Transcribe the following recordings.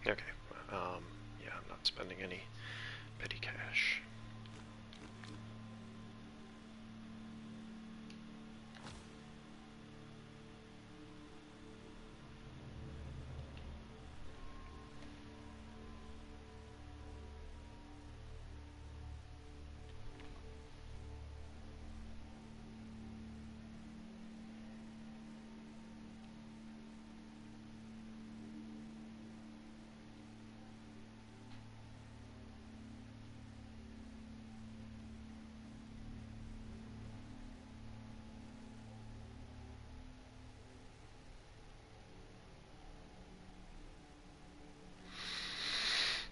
Okay. Yeah, I'm not spending any petty cash.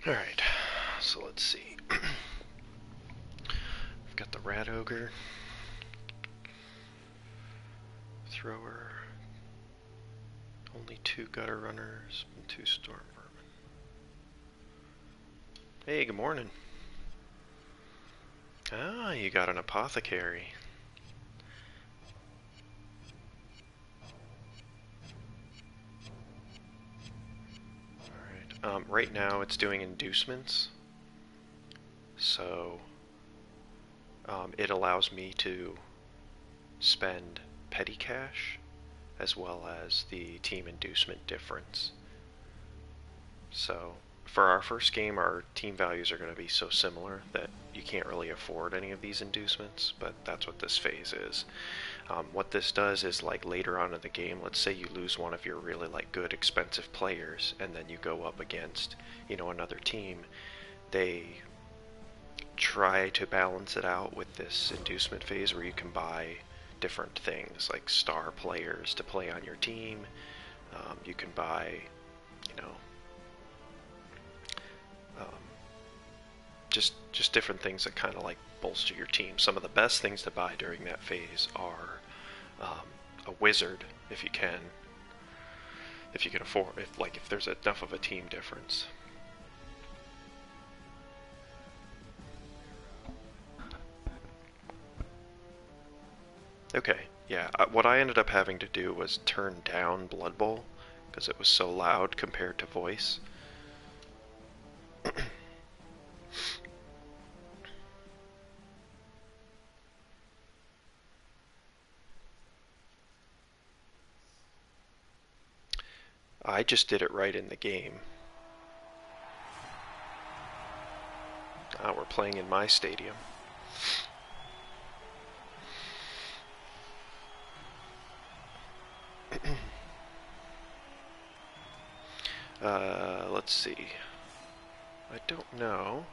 Alright, so let's see. I've got the Rat Ogre, Thrower, only 2 Gutter Runners, and 2 Storm Vermin. Hey, good morning. Ah, you got an Apothecary. Alright, right now it's doing inducements, so it allows me to spend petty cash as well as the team inducement difference. So for our first game, our team values are going to be so similar that you can't really afford any of these inducements, but that's what this phase is. What this does is, like, later on in the game, let's say you lose one of your really good expensive players, and then you go up against, another team. They try to balance it out with this inducement phase where you can buy different things like star players to play on your team. You can buy, just different things that kind of bolster your team. Some of the best things to buy during that phase are a wizard, if you can afford, if there's enough of a team difference. Okay, yeah, what I ended up having to do was turn down Blood Bowl because it was so loud compared to voice. I just did it right in the game. We're playing in my stadium. Let's see. I don't know.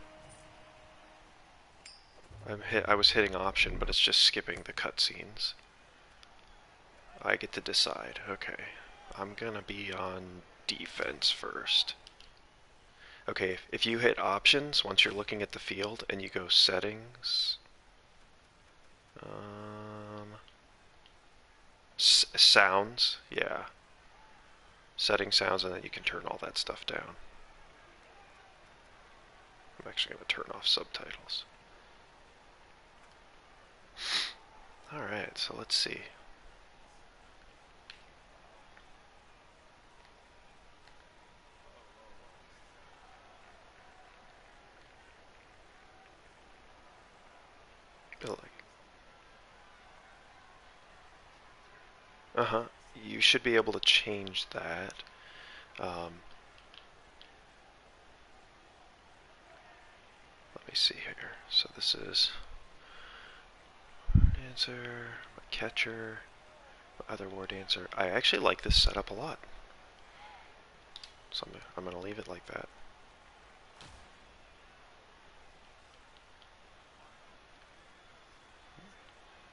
I was hitting option, but it's just skipping the cutscenes. I get to decide. Okay. I'm gonna be on defense first. Okay, if you hit options once you're looking at the field and you go settings, sounds, yeah. Setting sounds, and then you can turn all that stuff down. I'm actually going to turn off subtitles. Alright, so let's see. You should be able to change that. Let me see here. So this is dancer, my catcher, my other war dancer. I actually like this setup a lot. So I'm going to leave it like that.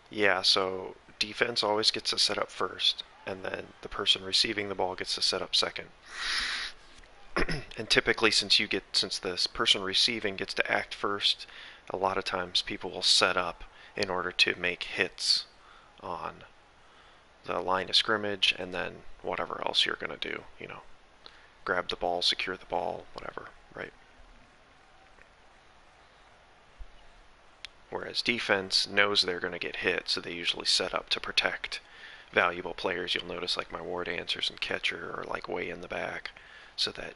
Yeah, so defense always gets to set up first, and then the person receiving the ball gets to set up second. And typically, since this person receiving gets to act first, a lot of times people will set up in order to make hits on the line of scrimmage, and then whatever else you're going to do, grab the ball, secure the ball, whatever, right? Whereas defense knows they're going to get hit, so they usually set up to protect valuable players. You'll notice my war dancers and catcher are way in the back, so that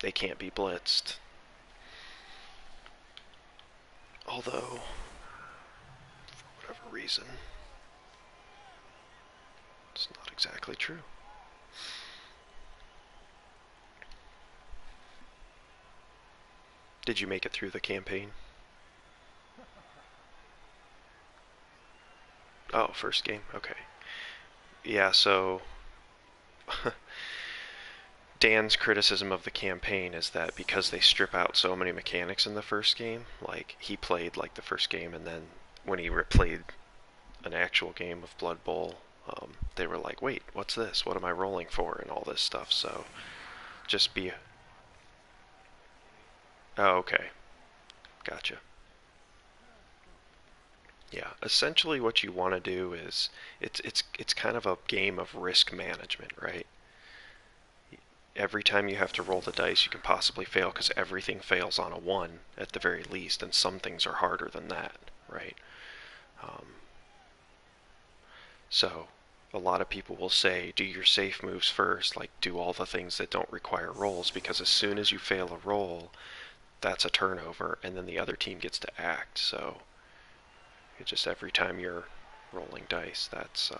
they can't be blitzed. Although, for whatever reason, it's not exactly true. Did you make it through the campaign? Oh, first game? Okay. Yeah, so Dan's criticism of the campaign is that because they strip out so many mechanics in the first game, like he played like the first game, and then when he played an actual game of Blood Bowl, they were like, wait, what's this? What am I rolling for? And all this stuff. So just be. Oh, okay. Gotcha. Yeah, essentially what you want to do is it's kind of a game of risk management, right? Every time you have to roll the dice, you can possibly fail because everything fails on a 1 at the very least, and some things are harder than that, right? Um, so a lot of people will say, do your safe moves first, like do all the things that don't require rolls, because as soon as you fail a roll, that's a turnover, and then the other team gets to act. So it just every time you're rolling dice, that's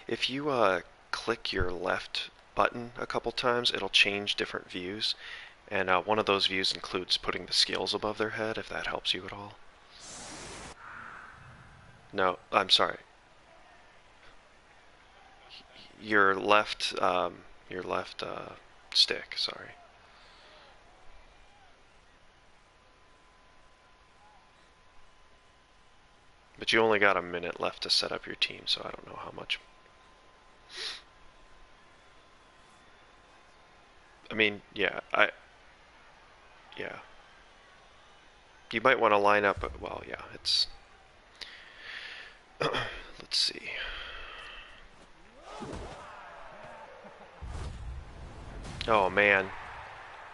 if you click your left button a couple times, it'll change different views, and one of those views includes putting the skills above their head, if that helps you at all. No, I'm sorry. Your left stick. Sorry. But you only got a minute left to set up your team, so I don't know how much. I mean, yeah. You might want to line up. Well, yeah. It's. Let's see. Oh man,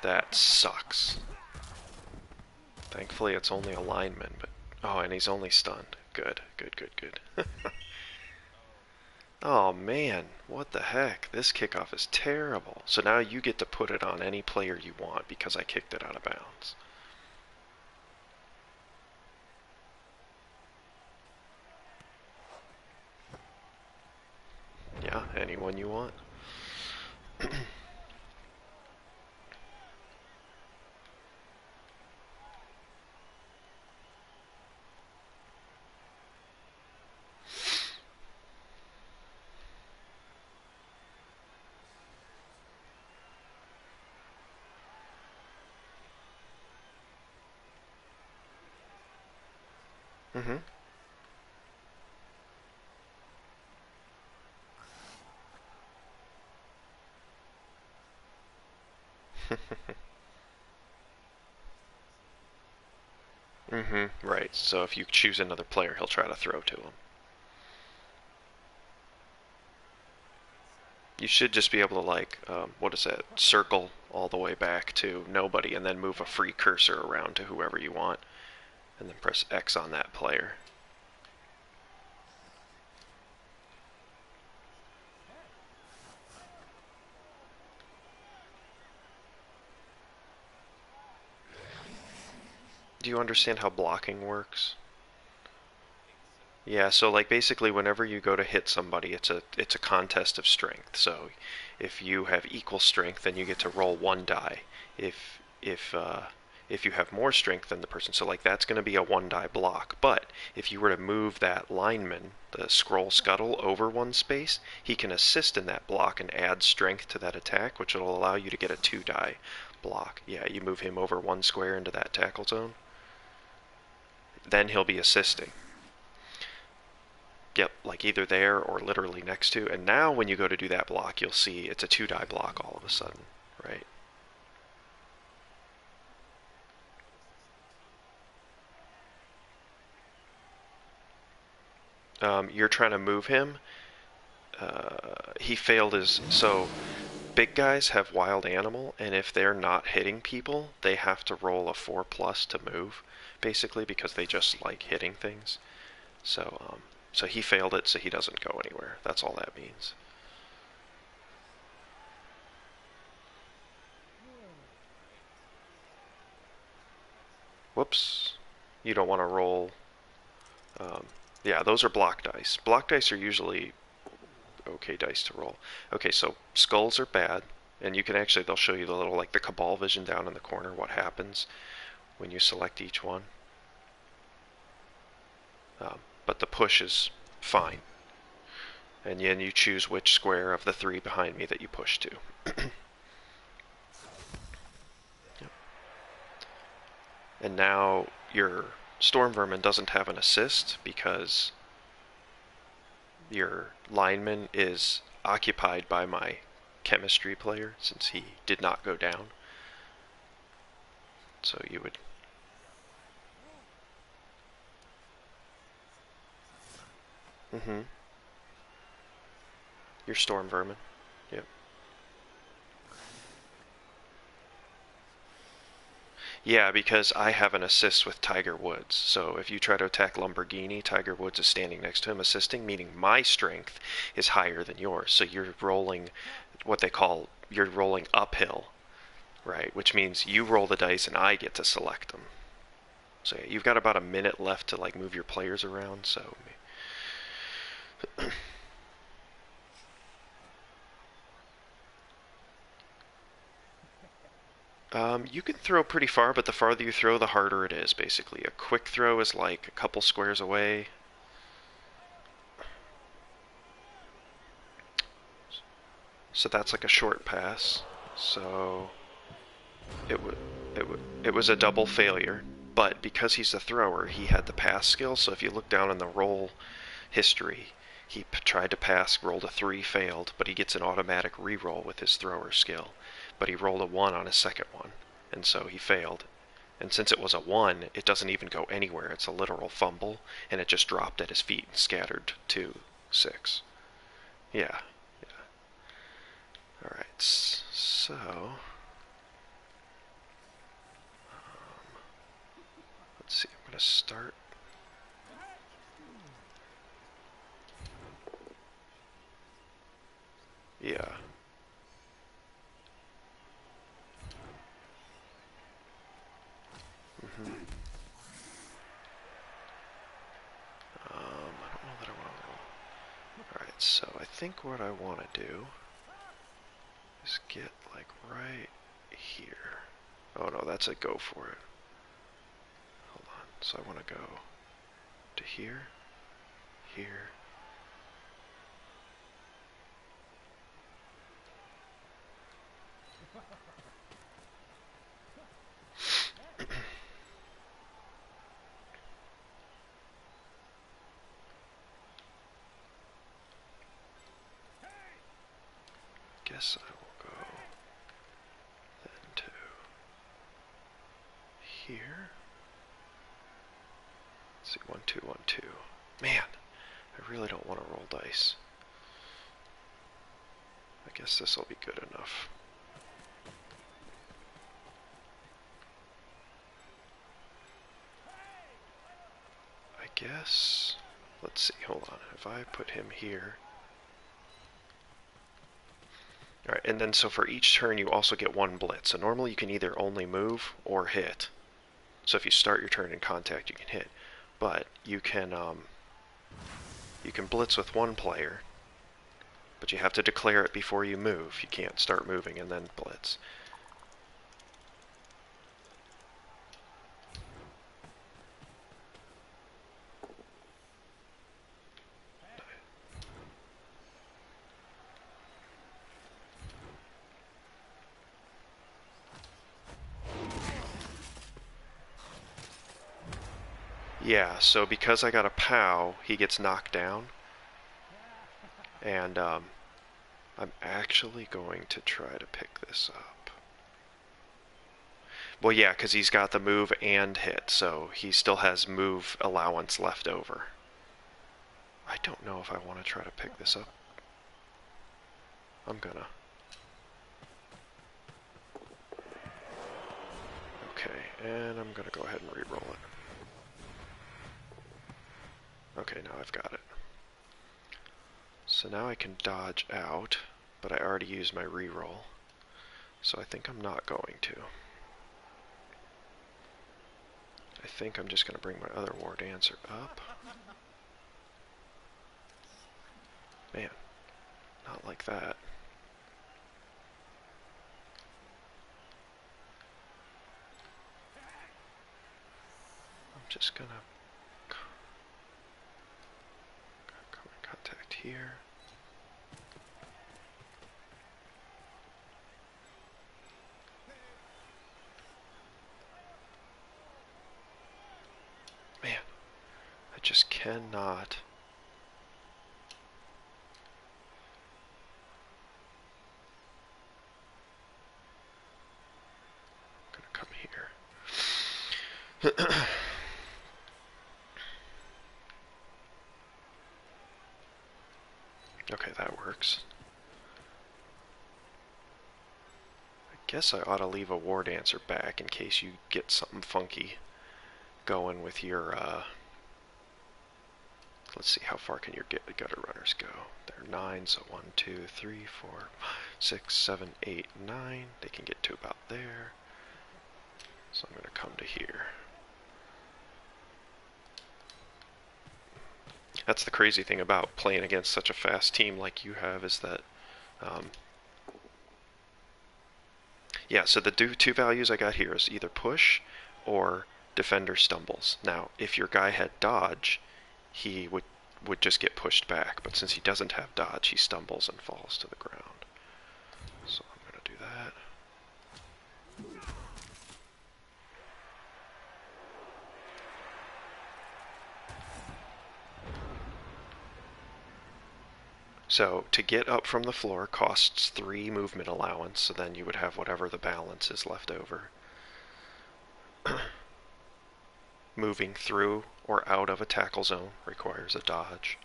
that sucks. Thankfully, it's only a lineman, but oh, and he's only stunned. Good, good, good, good. Oh man, what the heck? This kickoff is terrible. So now you get to put it on any player you want because I kicked it out of bounds. Yeah, anyone you want. Mm-hmm. Mm-hmm. Right. So if you choose another player, he'll try to throw to him. You should just be able to like, what is that? Circle all the way back to nobody, and then move a free cursor around to whoever you want, and then press X on that player. Do you understand how blocking works? Yeah, so like basically whenever you go to hit somebody, it's a contest of strength. So if you have equal strength, then you get to roll one die. If you have more strength than the person, so like that's going to be a one die block. But if you were to move that lineman, the scroll scuttle, over one space, he can assist in that block and add strength to that attack, which will allow you to get a two die block. Yeah, you move him over one square into that tackle zone, then he'll be assisting. Yep, like either there or literally next to. And now when you go to do that block, you'll see it's a two die block all of a sudden, right? You're trying to move him. he failed his... So, big guys have wild animal, and if they're not hitting people, they have to roll a 4+ to move, basically, because they just like hitting things. So he failed it, so he doesn't go anywhere. That's all that means. Whoops. You don't want to roll... yeah, those are block dice. Block dice are usually okay dice to roll. Okay, so skulls are bad, and you can actually... They'll show you the little, like, the Cabal vision down in the corner, what happens when you select each one. But the push is fine. And then you choose which square of the 3 behind me that you push to. Yep. And now your Storm Vermin doesn't have an assist because your lineman is occupied by my chemistry player since he did not go down. So you would... Your Storm Vermin. Yep. Yeah, because I have an assist with Tiger Woods. So if you try to attack Lamborghini, Tiger Woods is standing next to him assisting, meaning my strength is higher than yours. So you're rolling what they call, you're rolling uphill, right? Which means you roll the dice and I get to select them. So yeah, you've got about a minute left to like move your players around, so... You can throw pretty far, but the farther you throw, the harder it is, basically. A quick throw is like a couple squares away. So that's like a short pass. So it was a double failure, but because he's a thrower, he had the pass skill. So if you look down in the roll history, he tried to pass, rolled a 3, failed, but he gets an automatic re-roll with his thrower skill. But he rolled a 1 on his second one, and so he failed. And since it was a 1, it doesn't even go anywhere. It's a literal fumble, and it just dropped at his feet and scattered to 6. Yeah. Alright, so... let's see, I'm going to start... Yeah. I don't know that I want to roll. Alright, so I think what I want to do is get, like, right here. Oh no, that's a go for it. Hold on, so I want to go to here, here. Guess I will go then to here. Let's see, 1, 2, 1, 2. Man, I really don't want to roll dice. I guess this will be good enough. I guess, let's see, hold on. If I put him here. Alright, and then so for each turn you also get 1 blitz. So normally you can either only move or hit. So if you start your turn in contact, you can hit. But you can blitz with 1 player, but you have to declare it before you move. You can't start moving and then blitz. Yeah, so because I got a POW, he gets knocked down. And I'm actually going to try to pick this up. Well, yeah, because he's got the move and hit, so he still has move allowance left over. I don't know if I want to try to pick this up. I'm gonna... Okay, and I'm gonna go ahead and re-roll it. Okay, now I've got it. So now I can dodge out, but I already used my re-roll. So I think I'm not going to. I think I'm just going to bring my other War Dancer up. Man, not like that. I'm just going to come in contact here. Man, I just cannot. I'm going to come here. Okay, that works. I guess I ought to leave a War Dancer back in case you get something funky going with your, let's see, how far can your gutter runners go? They're 9, so 1, 2, 3, 4, 5, 6, 7, 8, 9. They can get to about there. So I'm going to come to here. That's the crazy thing about playing against such a fast team like you have, is that, yeah, so the two values I got here is either push or defender stumbles. Now, if your guy had dodge, he would just get pushed back, but since he doesn't have dodge, he stumbles and falls to the ground. So I'm going to do that. So to get up from the floor costs 3 movement allowance, so then you would have whatever the balance is left over. Moving through or out of a tackle zone requires a dodge.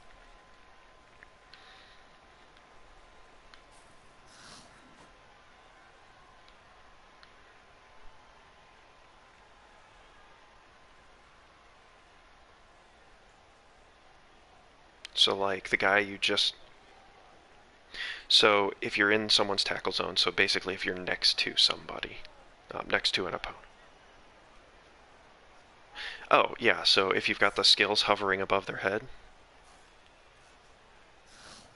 So like the guy you just... So if you're in someone's tackle zone, so basically if you're next to somebody, next to an opponent. Oh, yeah, so if you've got the skills hovering above their head.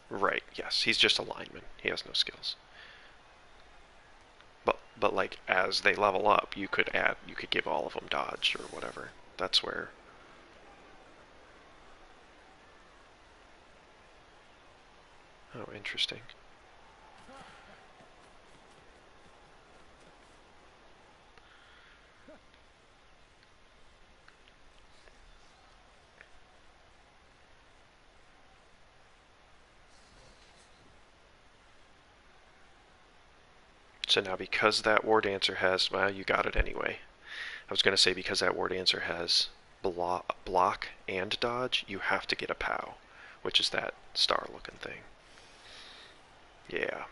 Right, yes, he's just a lineman. He has no skills. But like, as they level up, you could give all of them dodge or whatever. That's where... Oh, interesting. So now because that War Dancer has... Well, you got it anyway. I was going to say because that War Dancer has block and dodge, you have to get a POW, which is that star-looking thing. Yeah.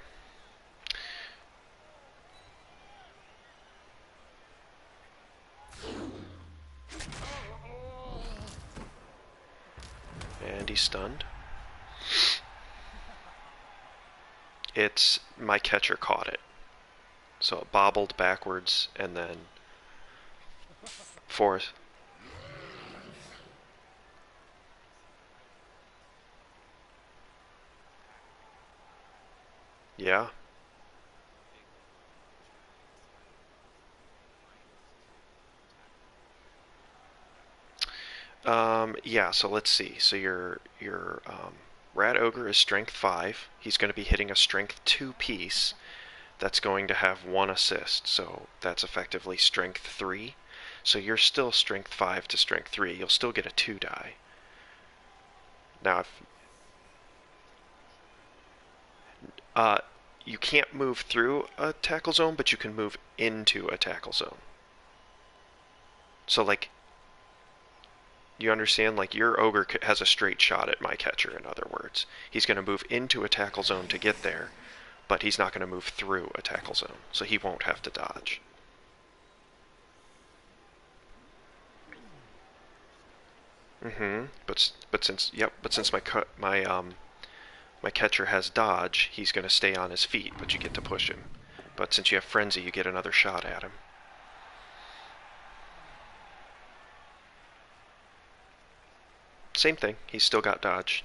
And he's stunned. It's... my catcher caught it. So it bobbled backwards and then forth. Yeah. Yeah, so let's see. So your Rat Ogre is Strength 5. He's going to be hitting a Strength 2 piece that's going to have 1 assist. So that's effectively Strength 3. So you're still Strength 5 to Strength 3. You'll still get a 2 die. Now, if... you can't move through a tackle zone, but you can move into a tackle zone. So, like... You understand? Like, your Ogre has a straight shot at my catcher, in other words. He's going to move into a tackle zone to get there, but he's not going to move through a tackle zone, so he won't have to dodge. But since my catcher has dodge, he's going to stay on his feet, but you get to push him. But since you have frenzy, you get another shot at him. Same thing. He's still got dodge.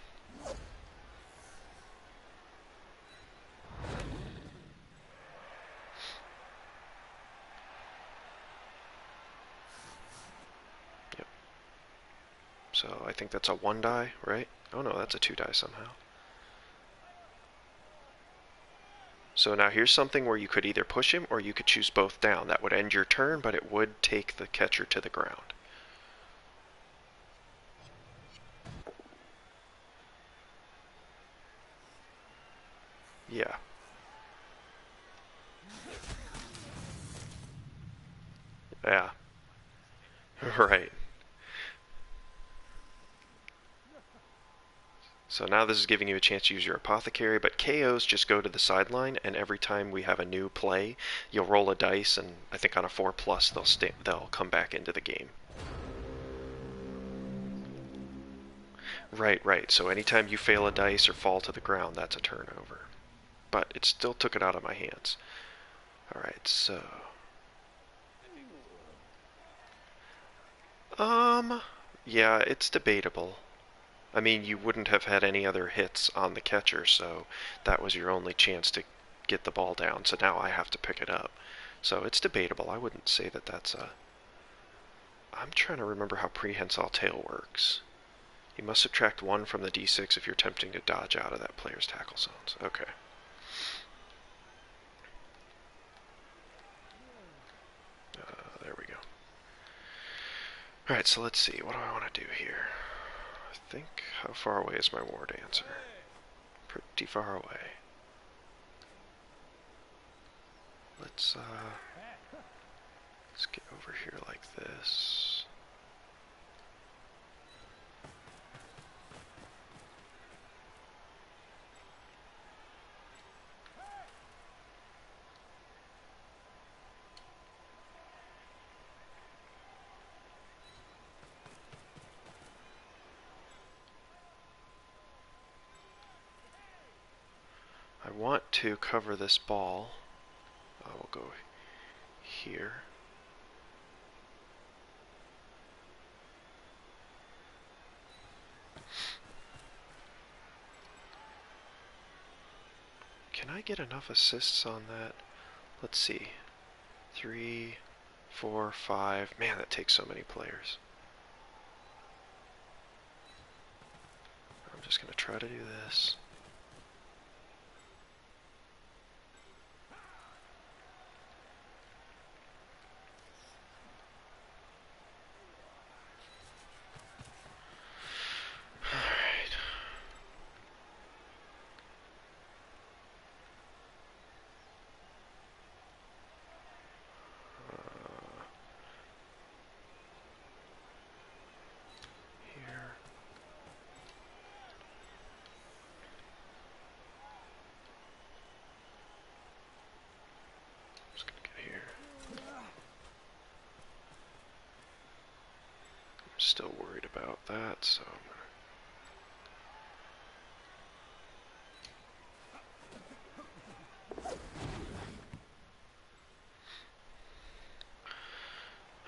Yep. So I think that's a 1 die, right? Oh no, that's a 2 die somehow. So now here's something where you could either push him or you could choose both down. That would end your turn, but it would take the catcher to the ground. Yeah. Yeah. Right. So now this is giving you a chance to use your apothecary, but KOs just go to the sideline, and every time we have a new play, you'll roll a dice, and I think on a 4+, they'll come back into the game. Right. So anytime you fail a dice or fall to the ground, that's a turnover. But it still took it out of my hands. Alright, so... Yeah, it's debatable. I mean, you wouldn't have had any other hits on the catcher, so that was your only chance to get the ball down, so now I have to pick it up. So it's debatable. I wouldn't say that that's a... I'm trying to remember how prehensile tail works. You must subtract 1 from the d6 if you're attempting to dodge out of that player's tackle zones. Okay. There we go. Alright, so let's see. What do I want to do here? I think, how far away is my war dancer? Pretty far away. Let's get over here like this. I want to cover this ball. I will go here. Can I get enough assists on that? Let's see. 3, 4, 5. Man, that takes so many players. I'm just going to try to do this. Still worried about that, so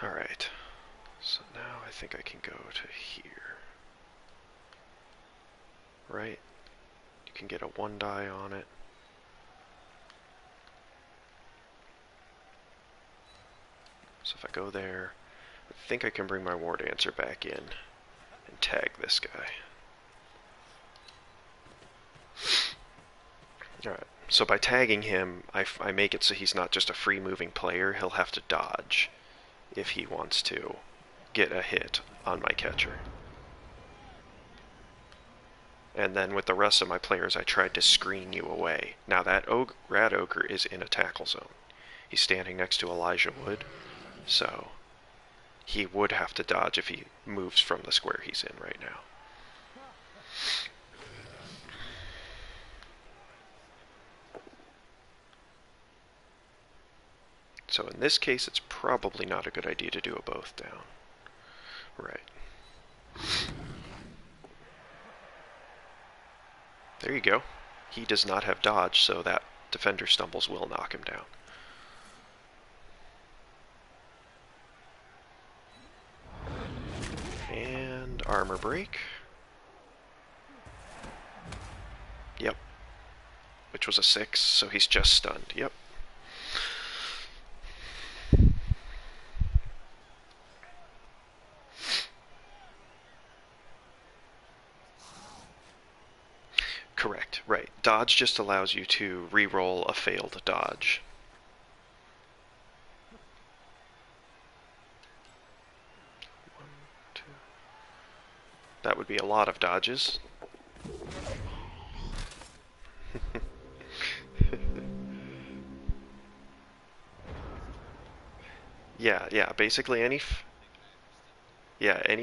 alright, so now I think I can go to here, right? You can get a 1 die on it. So if I go there, I think I can bring my War Dancer back in and tag this guy. Alright, so by tagging him, I make it so he's not just a free-moving player. He'll have to dodge if he wants to get a hit on my catcher. And then with the rest of my players, I tried to screen you away. Now that Rat Ogre is in a tackle zone. He's standing next to Elijah Wood, so he would have to dodge if he moves from the square he's in right now. So in this case, it's probably not a good idea to do a both down. Right. There you go. He does not have dodge, so that defender stumbles will knock him down. And armor break. Yep. Which was a 6, so he's just stunned. Yep. Correct, right. Dodge just allows you to re-roll a failed dodge. One, two. That would be a lot of dodges. Yeah, basically any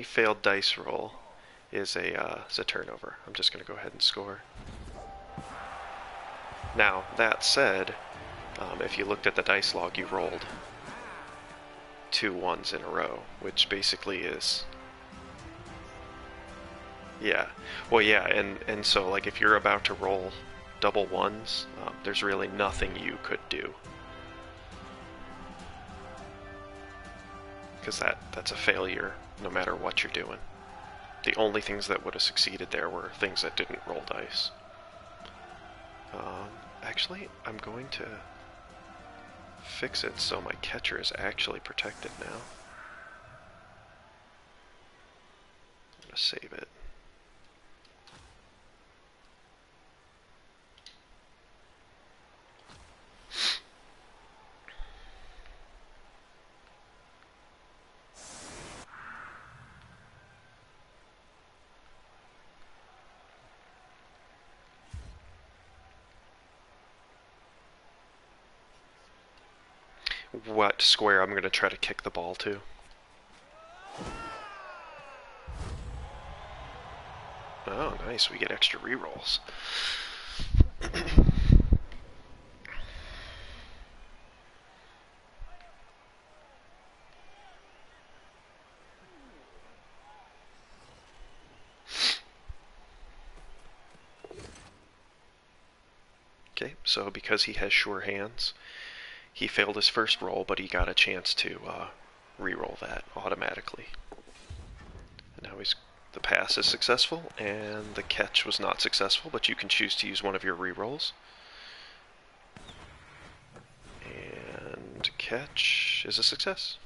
failed dice roll is a turnover. I'm just going to go ahead and score. Now, that said, if you looked at the dice log, you rolled 2 1s in a row, which basically is... Yeah. Well, yeah, and so, like, if you're about to roll double 1s, there's really nothing you could do. Because that's a failure, no matter what you're doing. The only things that would have succeeded there were things that didn't roll dice. Actually, I'm going to fix it so my catcher is actually protected now. I'm going to save it. What square I'm going to try to kick the ball to. Oh, nice. We get extra rerolls. Okay, so because he has sure hands, he failed his first roll, but he got a chance to re-roll that automatically. And now the pass is successful, and the catch was not successful, but you can choose to use one of your re-rolls. And catch is a success.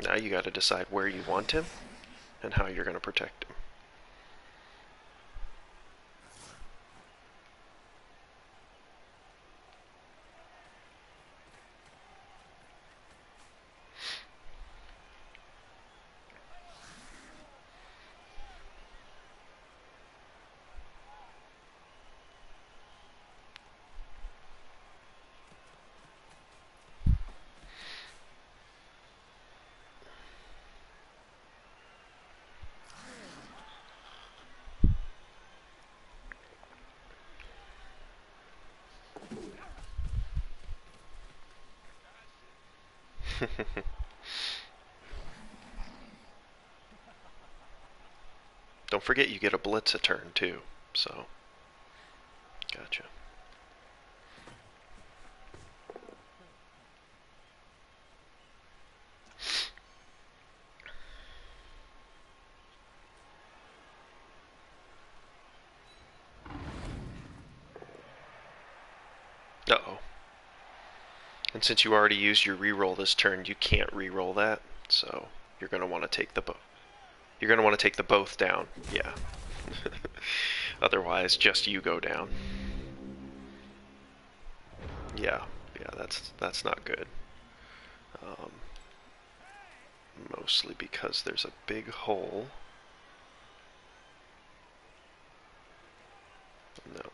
Now you got to decide where you want him and how you're going to protect him. Don't forget you get a blitz a turn too, so gotcha. Uh-oh. And since you already used your reroll this turn, you can't reroll that, so you're going to want to take the You're going to want to take the both down, yeah. Otherwise, just you go down. Yeah, that's not good. Mostly because there's a big hole. No.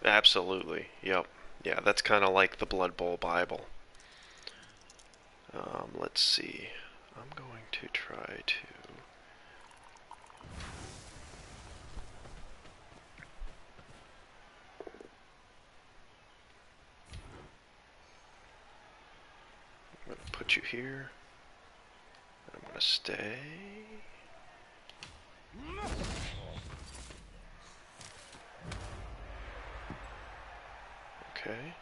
Absolutely, yep. Yeah, that's kind of like the Blood Bowl Bible. Let's see. I'm going to try to... I'm going to put you here. I'm going to stay. Okay.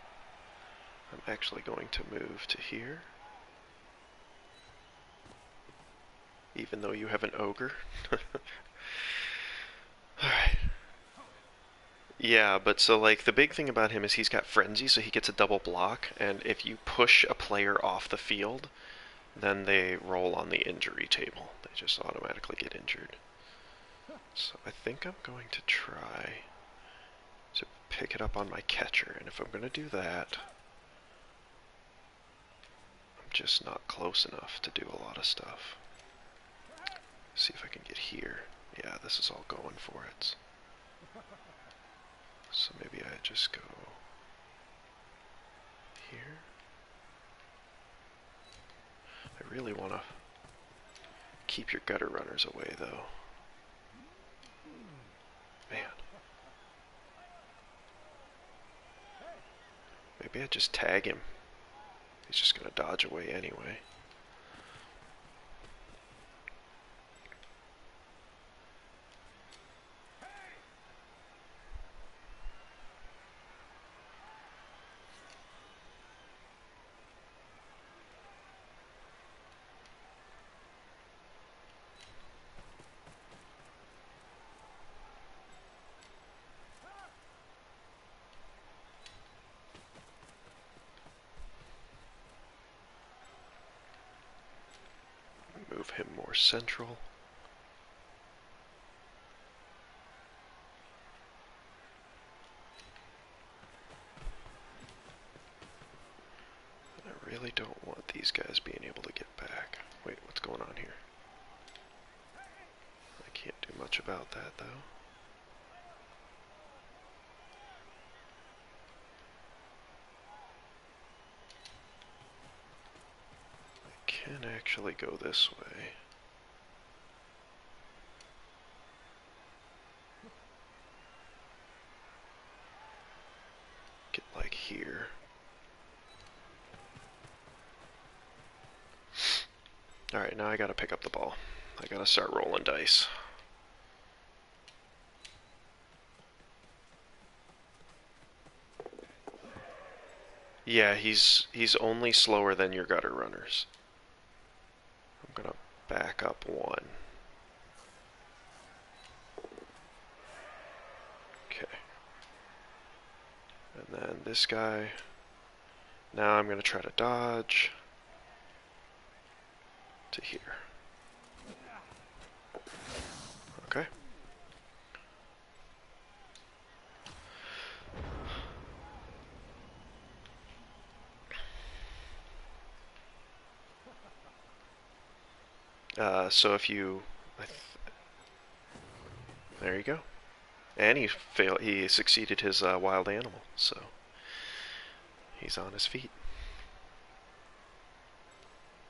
I'm actually going to move to here. Even though you have an ogre. Alright. Yeah, but so like the big thing about him is he's got frenzy, so he gets a double block, and if you push a player off the field, then they roll on the injury table. They just automatically get injured. So I think I'm going to try to pick it up on my catcher, and if I'm going to do that, I'm just not close enough to do a lot of stuff. See if I can get here. Yeah, this is all going for it. So maybe I just go here. I really want to keep your gutter runners away, though. Man. Maybe I just tag him. He's just going to dodge away anyway. Move him more central. I really don't want these guys being able to get back. Wait, what's going on here? I can't do much about that, though. I can actually go this way. Get like here. Alright, now I gotta pick up the ball. I gotta start rolling dice. Yeah, he's only slower than your gutter runners. I'm gonna back up one. Okay. And then this guy. Now I'm gonna try to dodge to here. Okay. So if you, there you go, and he succeeded his wild animal, so he's on his feet.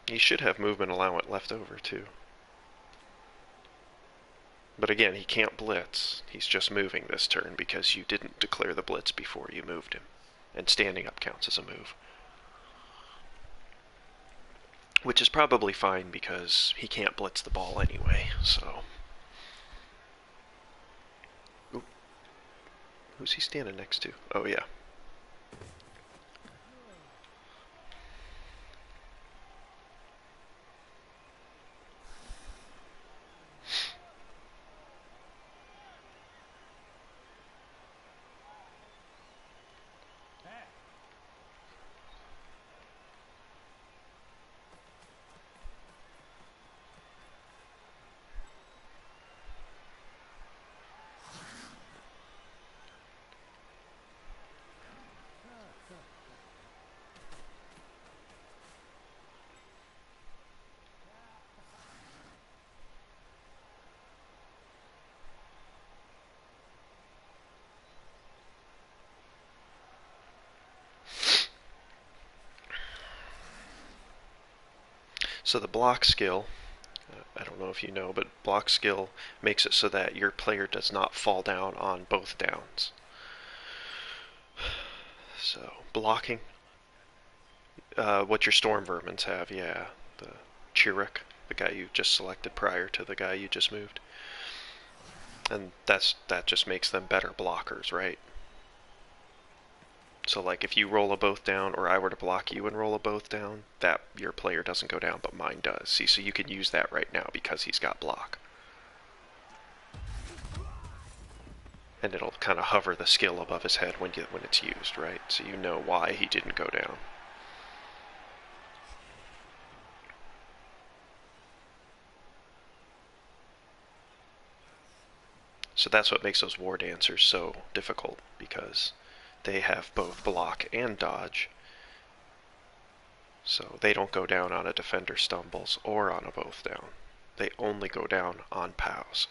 He should have movement allowance left over too. But again, he can't blitz. He's just moving this turn because you didn't declare the blitz before you moved him, and standing up counts as a move. Which is probably fine because he can't blitz the ball anyway, so. Ooh. Who's he standing next to? Oh, yeah. So the block skill, I don't know if you know, but block skill makes it so that your player does not fall down on both downs. So blocking, what your storm vermins have, yeah, the Chirrut, the guy you just selected prior to the guy you just moved, and that just makes them better blockers, right? So like if you roll a both down, or I were to block you and roll a both down, that your player doesn't go down, but mine does. See, so you can use that right now because he's got block. And it'll kind of hover the skill above his head when it's used, right? So you know why he didn't go down. So that's what makes those war dancers so difficult, because they have both block and dodge. So they don't go down on a defender stumbles or on a both down. They only go down on POWs.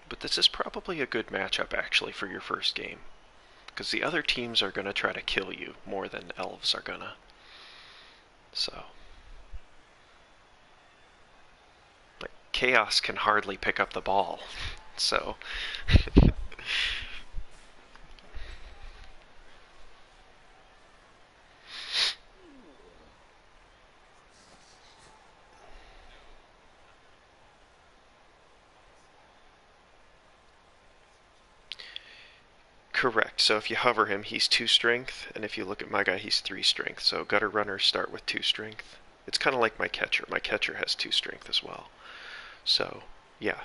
But this is probably a good matchup actually for your first game, because the other teams are going to try to kill you more than elves are gonna. So like Chaos can hardly pick up the ball. So correct. So if you hover him, he's 2 strength, and if you look at my guy, he's 3 strength. So gutter runners start with 2 strength. It's kind of like my catcher. My catcher has 2 strength as well. So yeah,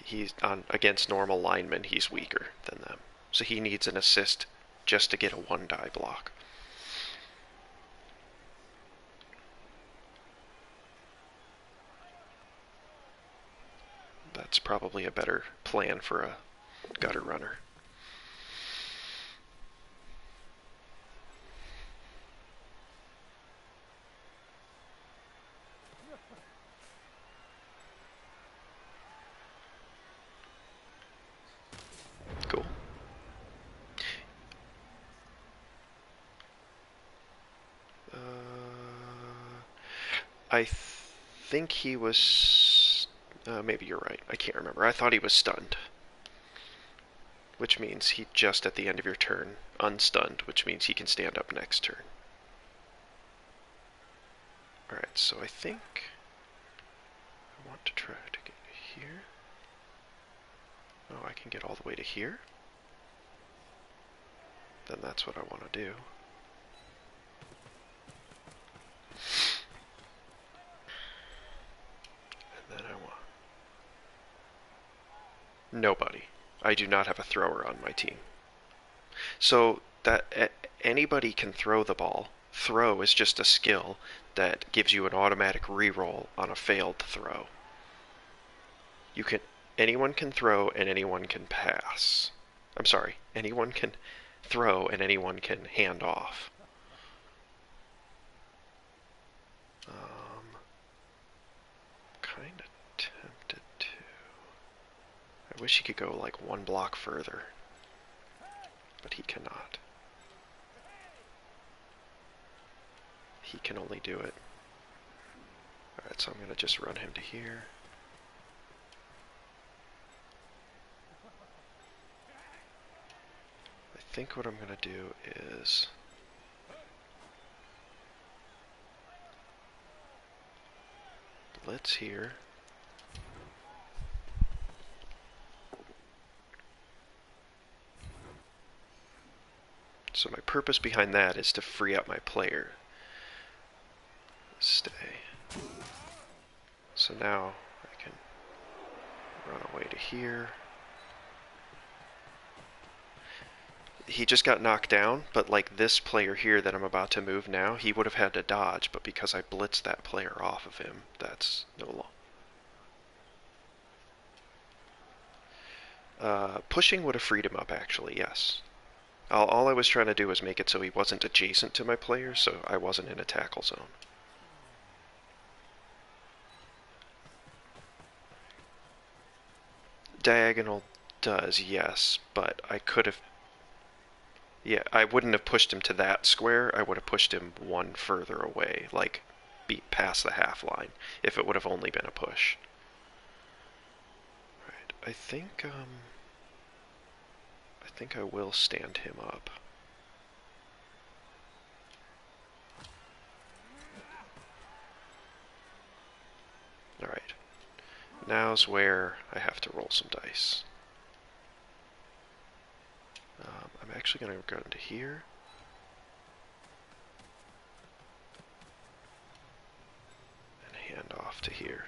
he's on against normal linemen, he's weaker than them. So he needs an assist just to get a 1 die block. That's probably a better plan for a gutter runner. Cool. I think he was... maybe you're right. I can't remember. I thought he was stunned. Which means he just at the end of your turn unstunned, which means he can stand up next turn. Alright, so I think I want to try to get here. Oh, I can get all the way to here? Then that's what I want to do. And then I want... Nobody. I do not have a thrower on my team. So that anybody can throw the ball. Throw is just a skill that gives you an automatic reroll on a failed throw. Anyone can throw and anyone can pass. I'm sorry, anyone can throw and anyone can hand off. Kind of tempted to. I wish he could go like 1 block further, but he cannot. He can only do it. Alright, so I'm going to just run him to here. I think what I'm going to do is... blitz here. So my purpose behind that is to free up my player. Stay. So now I can run away to here. He just got knocked down, but like this player here that I'm about to move now, he would have had to dodge, but because I blitzed that player off of him, that's no longer. Pushing would have freed him up, actually, yes. All I was trying to do was make it so he wasn't adjacent to my player, so I wasn't in a tackle zone. diagonal does, yes, but I could have... Yeah, I wouldn't have pushed him to that square. I would have pushed him one further away, like past the half line, if it would have only been a push. Right, I think I will stand him up. Alright, now's where I have to roll some dice. I'm actually going to go into here. And hand off to here.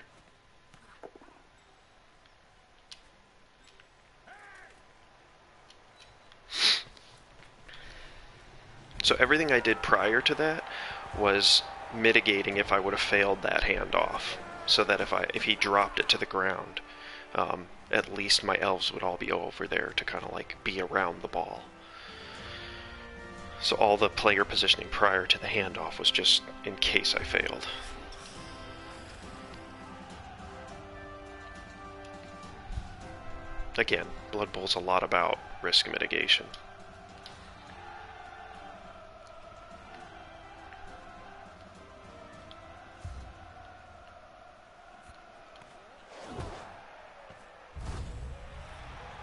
So everything I did prior to that was mitigating if I would have failed that handoff, so that if he dropped it to the ground, at least my elves would all be over there to kind of like be around the ball. So all the player positioning prior to the handoff was just in case I failed. Again, Blood Bowl's a lot about risk mitigation.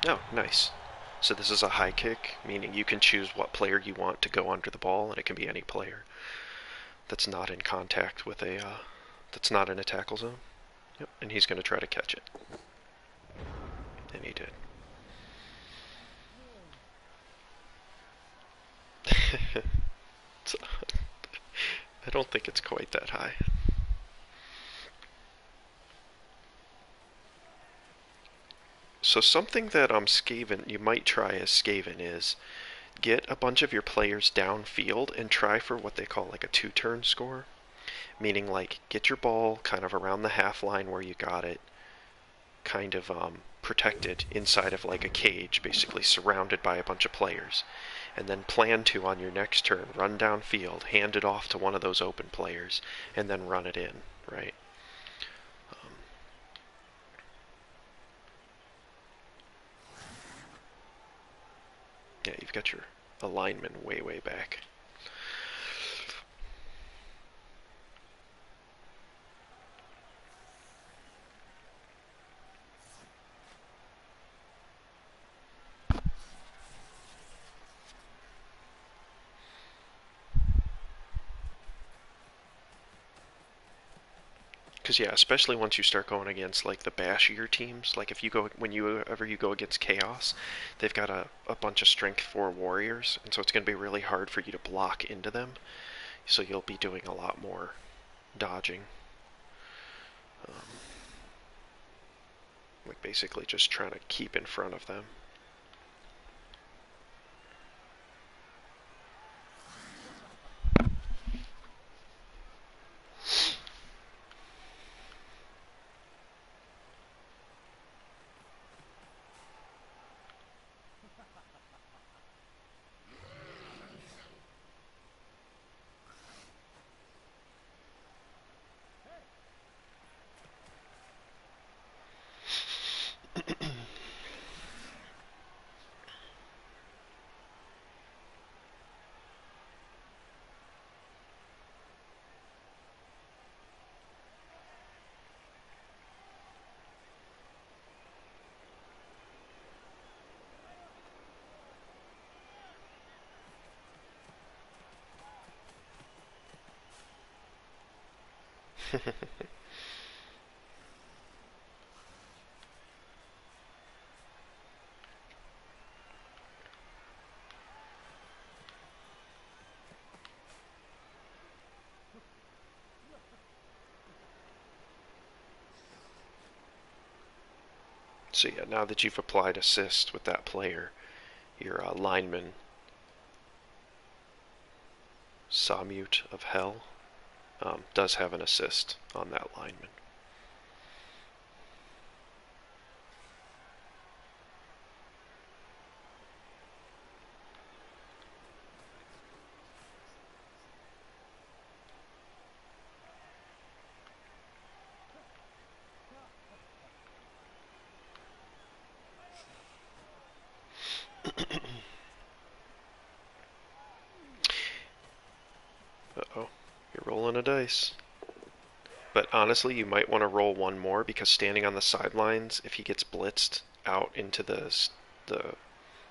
Oh, nice. So this is a high kick, meaning you can choose what player you want to go under the ball, and it can be any player that's not in contact with that's not in a tackle zone. Yep, and he's going to try to catch it. And he did. I don't think it's quite that high. So something that Skaven, you might try as Skaven is get a bunch of your players downfield and try for what they call like a two-turn score. Meaning like get your ball kind of around the half line where you got it, kind of protected inside of like a cage, basically surrounded by a bunch of players. And then plan to, on your next turn, run downfield, hand it off to one of those open players, and then run it in, right? Yeah, you've got your alignment way, way back. Because yeah, especially once you start going against like the bashier teams, like if you go whenever you go against Chaos, they've got a bunch of Strength 4 warriors, and so it's going to be really hard for you to block into them. So you'll be doing a lot more dodging, like basically just trying to keep in front of them. So yeah, now that you've applied assist with that player, your lineman, Samut of Hell, does have an assist on that lineman. rolling a dice. But honestly, you might want to roll one more because standing on the sidelines, if he gets blitzed out into the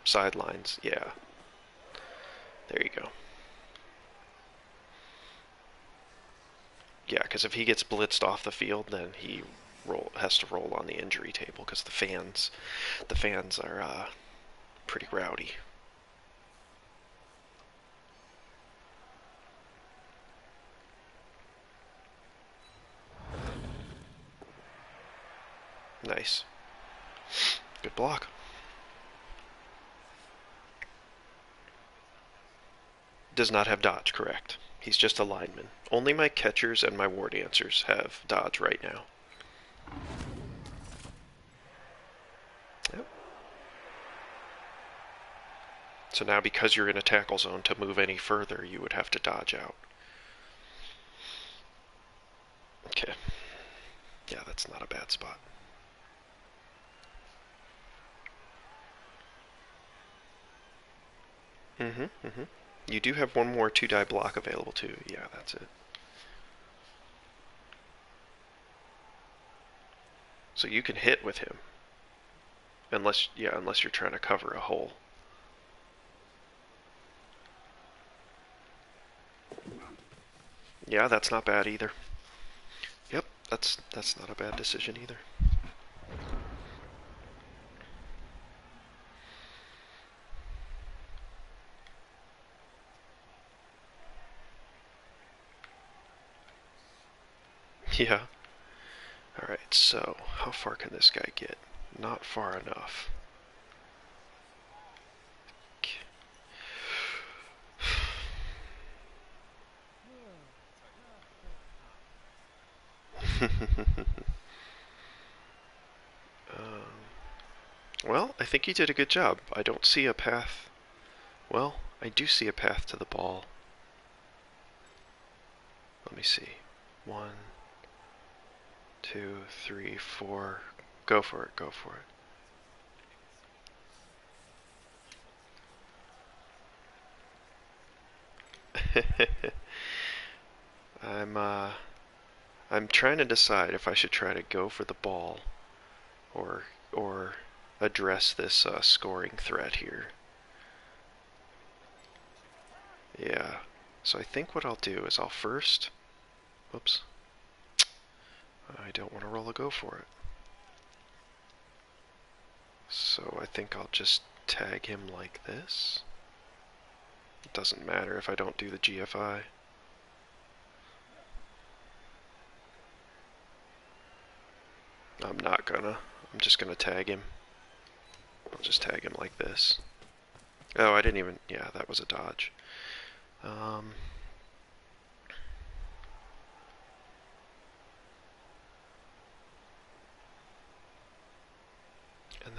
sidelines, yeah. There you go. Yeah, because if he gets blitzed off the field, then he has to roll on the injury table because the fans are pretty rowdy. Nice. Good block. Does not have dodge, correct. He's just a lineman. Only my catchers and my war dancers have dodge right now. Yep. So now because you're in a tackle zone, to move any further, you would have to dodge out. Okay. Yeah, that's not a bad spot. You do have one more 2-die block available too. Yeah, that's it. So you can hit with him. Unless you're trying to cover a hole. Yeah, that's not bad either. Yep, that's not a bad decision either. Yeah. Alright, so how far can this guy get? Not far enough. Well, I think he did a good job. I don't see a path. Well, I do see a path to the ball. Let me see. 1, 2, 3, 4. Go for it, go for it. I'm trying to decide if I should try to go for the ball or address this scoring threat here. Yeah. So I think what I'll do is I'll first... Whoops. I don't want to roll a go for it. So I think I'll just tag him like this. It doesn't matter if I don't do the GFI. I'm not gonna. I'm just gonna tag him. I'll just tag him like this. Oh, I didn't even... Yeah, that was a dodge. And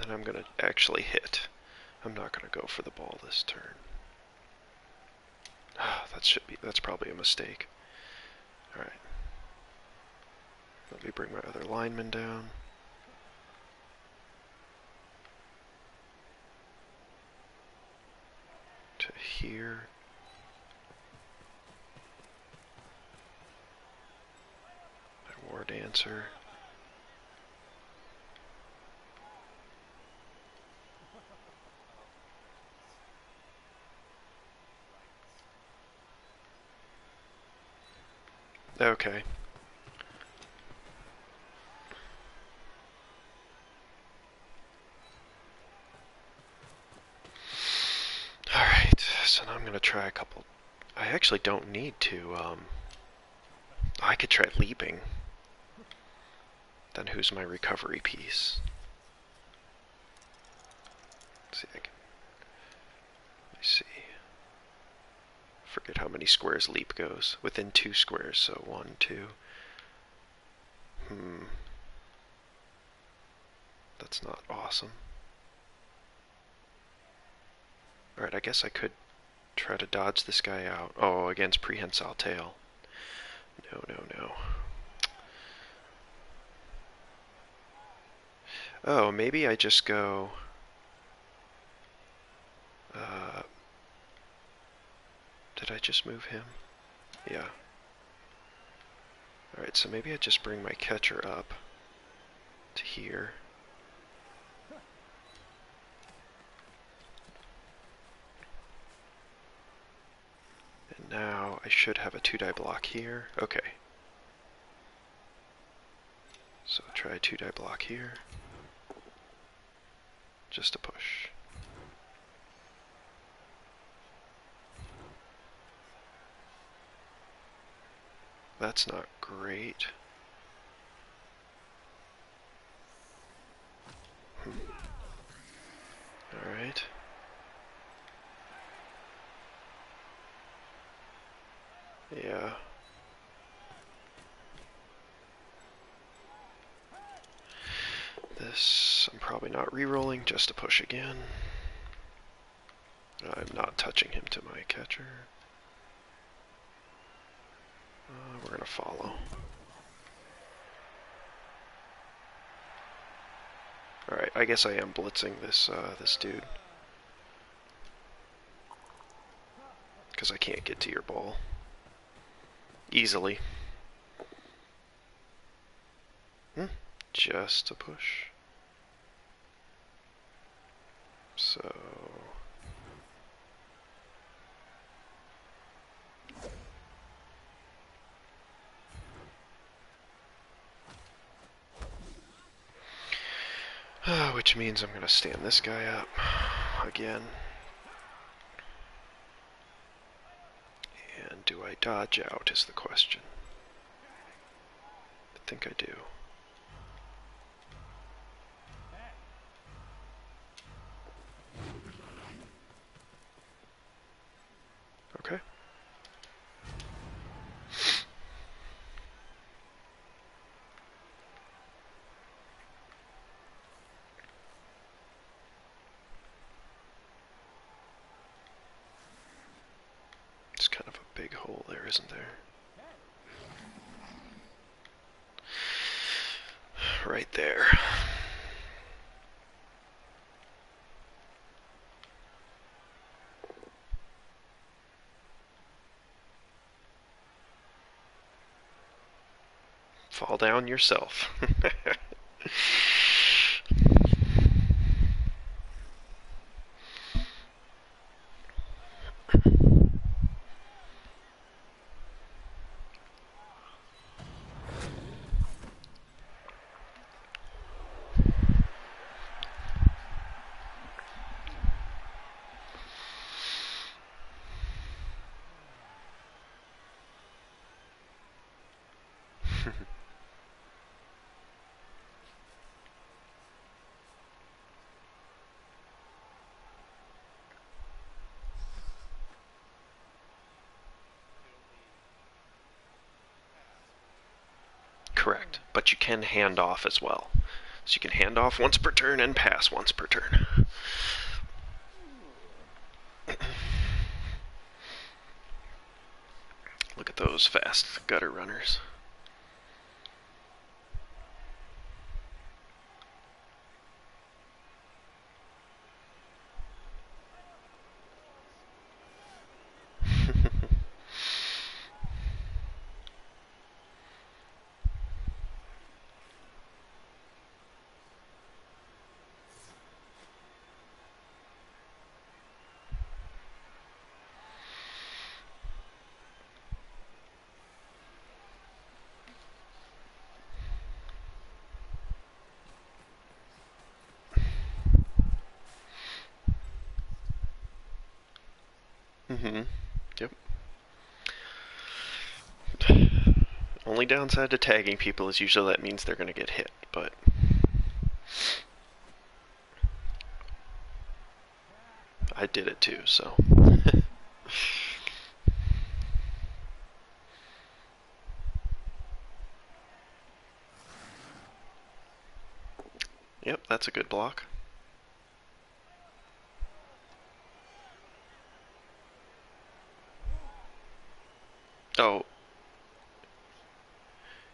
then I'm gonna actually hit. I'm not gonna go for the ball this turn. That's probably a mistake. Alright. Let me bring my other lineman down. To here. My war dancer. Okay. Alright, so now I'm gonna try a couple... I actually don't need to, I could try leaping. Then who's my recovery piece? Let's see, let me see. Forget how many squares leap goes. Within 2 squares, so 1, 2. That's not awesome. Alright, I guess I could try to dodge this guy out. Oh, against prehensile tail. No, no, no. Oh, maybe I just go... did I just move him? Yeah. Alright, so maybe I just bring my catcher up to here. And now I should have a 2-die block here. Okay. So try 2-die block here. Just a push. That's not great. Alright. Yeah. This, I'm probably not re-rolling, just a push again. I'm not touching him to my catcher. We're gonna follow. Alright, I guess I am blitzing this this dude. Because I can't get to your ball easily. Just a push. So... which means I'm going to stand this guy up again. And do I dodge out is the question. I think I do. Okay. It's kind of a big hole there, isn't there? Right there. Fall down yourself. Correct, but you can hand off as well. So you can hand off once per turn and pass once per turn. Look at those fast gutter runners. Yep. Only downside to tagging people is usually that means they're going to get hit, but... I did it too, so... Yep, that's a good block. Oh.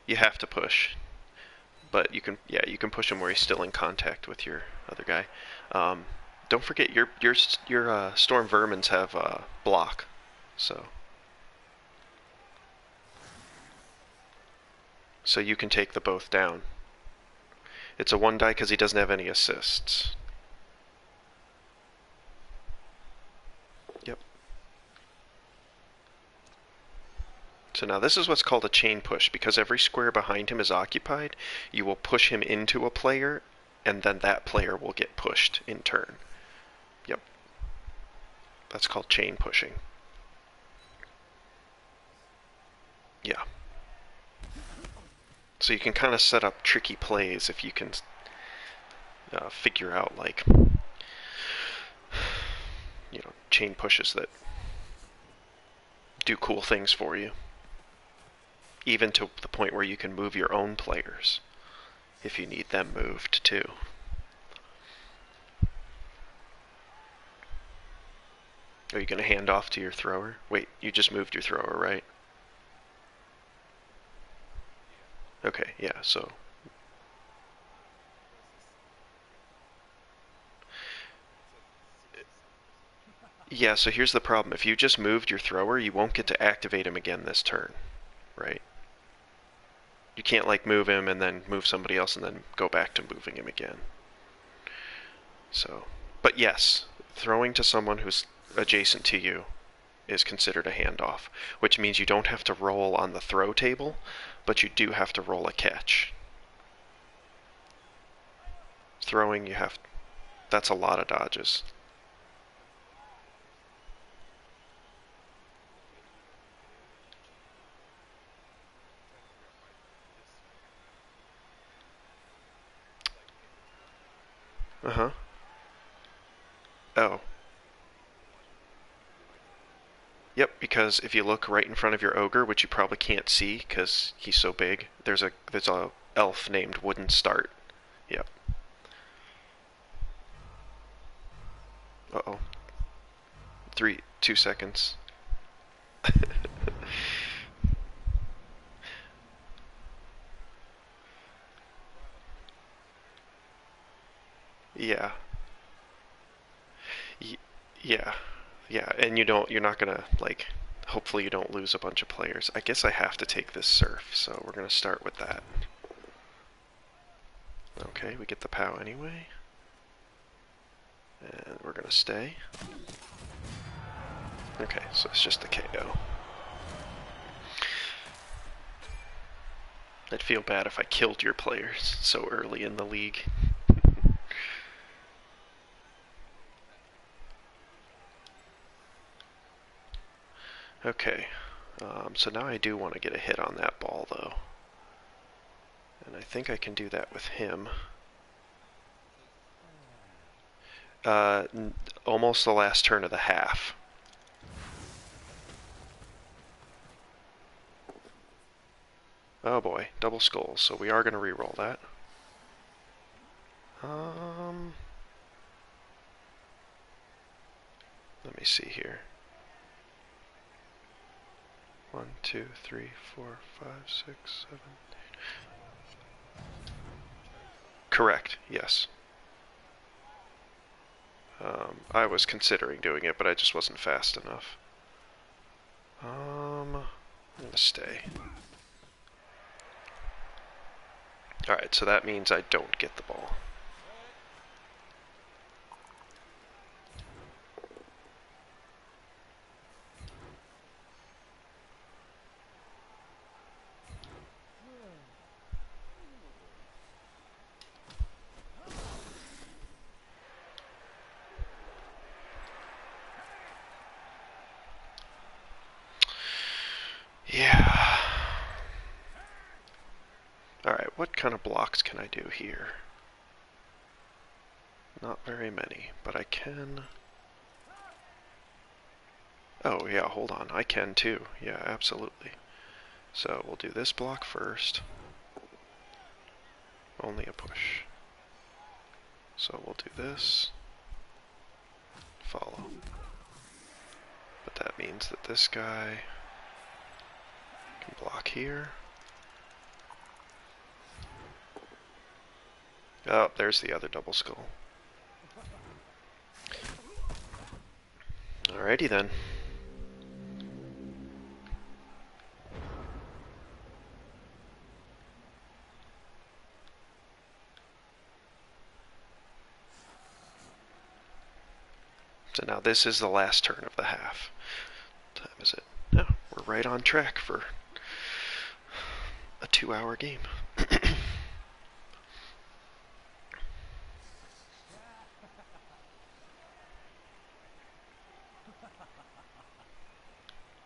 You have to push. But you can, yeah, you can push him where he's still in contact with your other guy. Don't forget, your Storm Vermins have block, so... So you can take the both down. It's a 1 die because he doesn't have any assists. Yep. So now this is what's called a chain push. Because every square behind him is occupied, you will push him into a player, and then that player will get pushed in turn. Yep. That's called chain pushing. Yeah. So you can kind of set up tricky plays if you can figure out, like, chain pushes that do cool things for you. Even to the point where you can move your own players if you need them moved too. Are you going to hand off to your thrower? Wait, you just moved your thrower, right? Okay, yeah, so... Yeah, so here's the problem. If you just moved your thrower, you won't get to activate him again this turn, right? You can't, like, move him and then move somebody else and then go back to moving him again. So, but yes, throwing to someone who's adjacent to you is considered a handoff, which means you don't have to roll on the throw table, but you do have to roll a catch. Throwing, you have... That's a lot of dodges. Uh-huh. Oh. Yep, because if you look right in front of your ogre, which you probably can't see because he's so big, there's a elf named Wooden Start. Yep. Uh-oh. 2 seconds. Yeah. Yeah. Yeah, and you're not gonna, like, hopefully you don't lose a bunch of players. I guess I have to take this surf, so we're gonna start with that. Okay, we get the POW anyway. And we're gonna stay. Okay, so it's just a KO. I'd feel bad if I killed your players so early in the league. Okay, so now I do want to get a hit on that ball, though. And I think I can do that with him. Almost the last turn of the half. Oh boy, double skulls, so we are going to re-roll that. Let me see here. 1, 2, 3, 4, 5, 6, 7, 8. Correct, yes. I was considering doing it, but I just wasn't fast enough. I'm gonna stay. Alright, so that means I don't get the ball. Yeah. Alright, what kind of blocks can I do here? Not very many, but I can... Oh, yeah, hold on. I can too. Yeah, absolutely. So we'll do this block first. Only a push. So we'll do this. Follow. But that means that this guy can block here. Oh, there's the other double skull. Alrighty then. So now this is the last turn of the half. What time is it? No, we're right on track for a 2-hour game.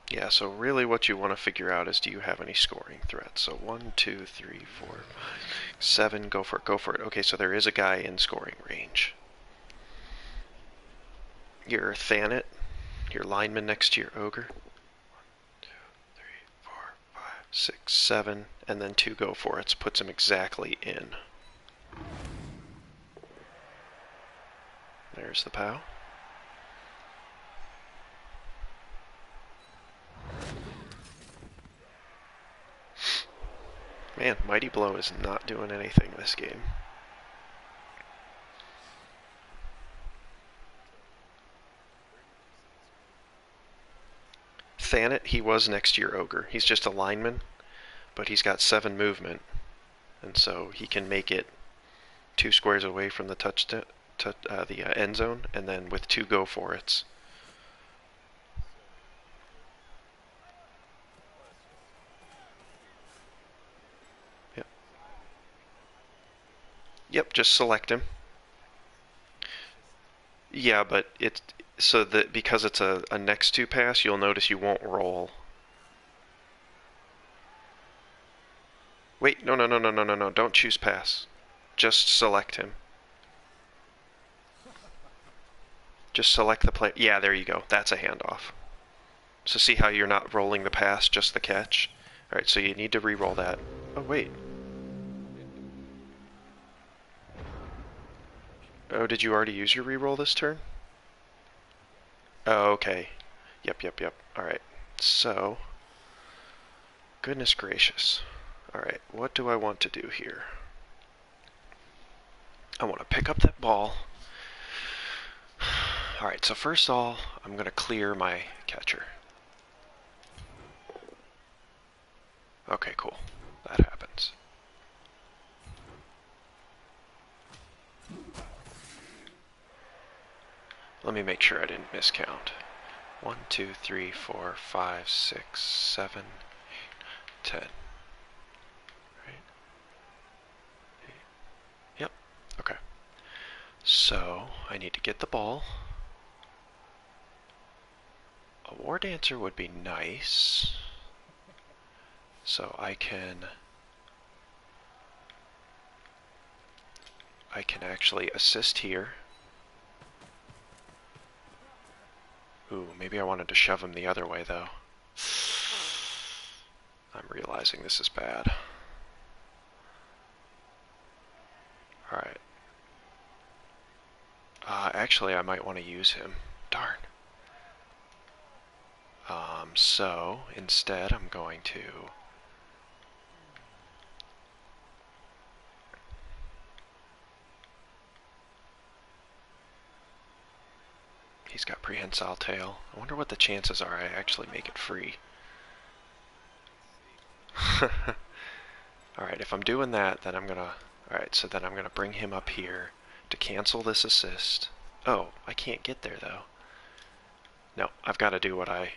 Yeah, so really what you want to figure out is, do you have any scoring threats? So 1, 2, 3, 4, 5, 6, 7, go for it, go for it. Okay, so there is a guy in scoring range. Your Thanet, your lineman next to your ogre. 1, 2, 3, 4, 5, 6, 7, and then 2 go for it. Puts him exactly in. There's the POW. Man, Mighty Blow is not doing anything this game. Thanet, he was next to your ogre. He's just a lineman, but he's got 7 movement, and so he can make it 2 squares away from the end zone, and then with 2 go for it's. Yep, just select him. Yeah, but it's so that because it's a next to pass, you'll notice you won't roll. Wait, no, no, no, no, no, no, no, don't choose pass. Just select him. Just select the play. Yeah, there you go. That's a handoff. So see how you're not rolling the pass, just the catch? Alright, so you need to re-roll that. Oh, wait. Oh, did you already use your re-roll this turn? Oh, okay. Yep, yep, yep. Alright, so... Goodness gracious. Alright, what do I want to do here? I want to pick up that ball. Alright, so first of all, I'm going to clear my catcher. Okay, cool. That happens. Let me make sure I didn't miscount. 1, 2, 3, 4, 5, 6, 7, 8, 10. Right? 8. Yep. Okay. So I need to get the ball. A War Dancer would be nice. So I can actually assist here. Ooh, maybe I wanted to shove him the other way, though. I'm realizing this is bad. Alright. Actually, I might want to use him. Darn. So, instead, I'm going to... He's got prehensile tail. I wonder what the chances are I actually make it free. Alright, if I'm doing that, then I'm gonna... Alright, so then I'm gonna bring him up here to cancel this assist. Oh, I can't get there, though. No, I've got to do what I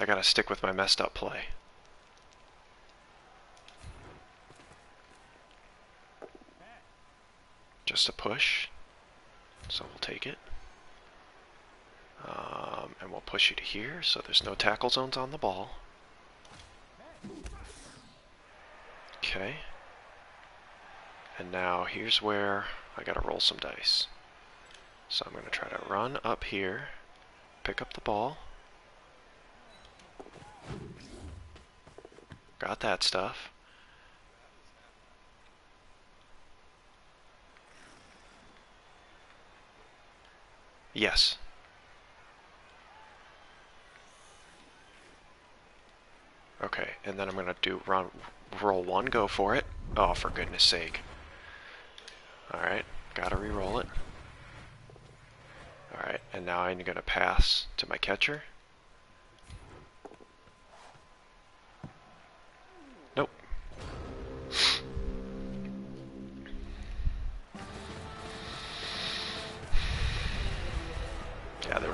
gotta stick with my messed up play. Just a push. So we'll take it. And we'll push you to here, so there's no tackle zones on the ball. Okay. And now here's where I gotta roll some dice. So I'm gonna try to run up here, pick up the ball. Got that stuff. Yes. Okay, and then I'm gonna roll 1, go for it. Oh, for goodness sake. Alright, gotta re-roll it. Alright, and now I'm gonna pass to my catcher. Nope.